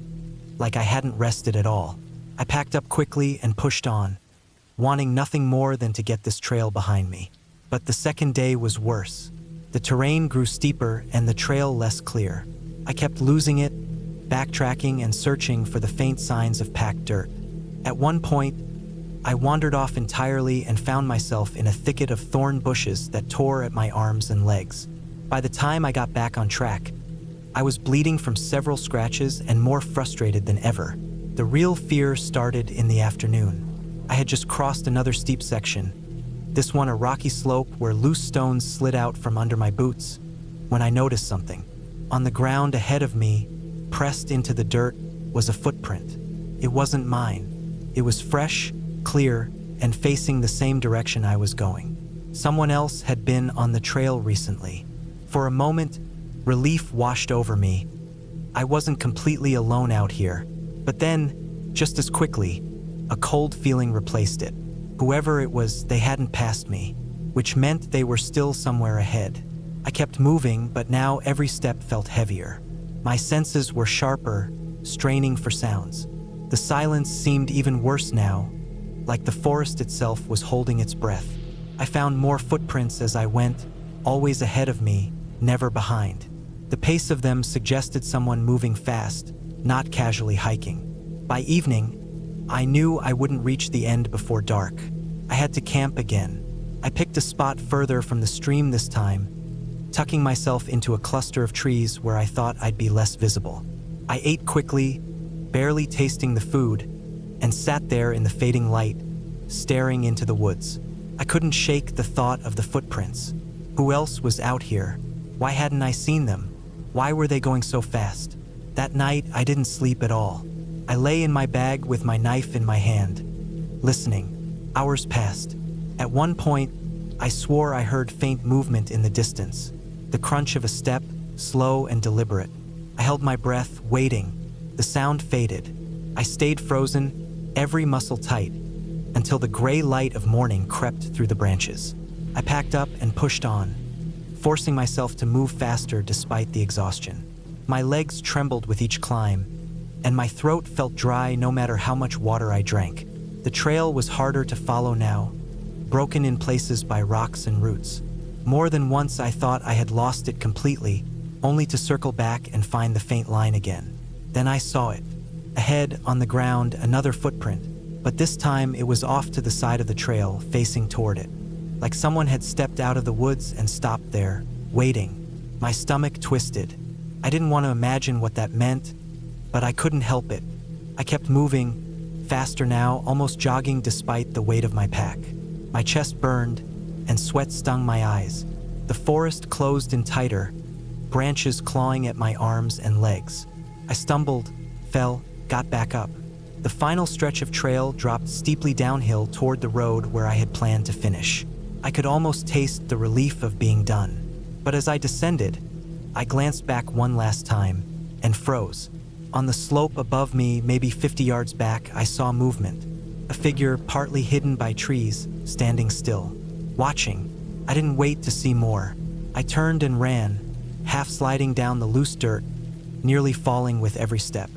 like I hadn't rested at all. I packed up quickly and pushed on, wanting nothing more than to get this trail behind me. But the second day was worse. The terrain grew steeper and the trail less clear. I kept losing it, backtracking and searching for the faint signs of packed dirt. At one point, I wandered off entirely and found myself in a thicket of thorn bushes that tore at my arms and legs. By the time I got back on track, I was bleeding from several scratches and more frustrated than ever. The real fear started in the afternoon. I had just crossed another steep section, this one a rocky slope where loose stones slid out from under my boots, when I noticed something. On the ground ahead of me, pressed into the dirt was a footprint. It wasn't mine. It was fresh, clear, and facing the same direction I was going. Someone else had been on the trail recently. For a moment, relief washed over me. I wasn't completely alone out here. But then, just as quickly, a cold feeling replaced it. Whoever it was, they hadn't passed me, which meant they were still somewhere ahead. I kept moving, but now every step felt heavier. My senses were sharper, straining for sounds. The silence seemed even worse now, like the forest itself was holding its breath. I found more footprints as I went, always ahead of me, never behind. The pace of them suggested someone moving fast, not casually hiking. By evening, I knew I wouldn't reach the end before dark. I had to camp again. I picked a spot further from the stream this time, tucking myself into a cluster of trees where I thought I'd be less visible. I ate quickly, barely tasting the food, and sat there in the fading light, staring into the woods. I couldn't shake the thought of the footprints. Who else was out here? Why hadn't I seen them? Why were they going so fast? That night, I didn't sleep at all. I lay in my bag with my knife in my hand, listening. Hours passed. At one point, I swore I heard faint movement in the distance, the crunch of a step, slow and deliberate. I held my breath, waiting. The sound faded. I stayed frozen, every muscle tight, until the gray light of morning crept through the branches. I packed up and pushed on, forcing myself to move faster despite the exhaustion. My legs trembled with each climb, and my throat felt dry no matter how much water I drank. The trail was harder to follow now, broken in places by rocks and roots. More than once I thought I had lost it completely, only to circle back and find the faint line again. Then I saw it. Ahead, on the ground, another footprint, but this time it was off to the side of the trail, facing toward it. Like someone had stepped out of the woods and stopped there, waiting. My stomach twisted. I didn't want to imagine what that meant, but I couldn't help it. I kept moving, faster now, almost jogging despite the weight of my pack. My chest burned, and sweat stung my eyes. The forest closed in tighter, branches clawing at my arms and legs. I stumbled, fell, got back up. The final stretch of trail dropped steeply downhill toward the road where I had planned to finish. I could almost taste the relief of being done. But as I descended, I glanced back one last time and froze. On the slope above me, maybe 50 yards back, I saw movement. A figure partly hidden by trees, standing still, watching. I didn't wait to see more. I turned and ran, half sliding down the loose dirt, nearly falling with every step.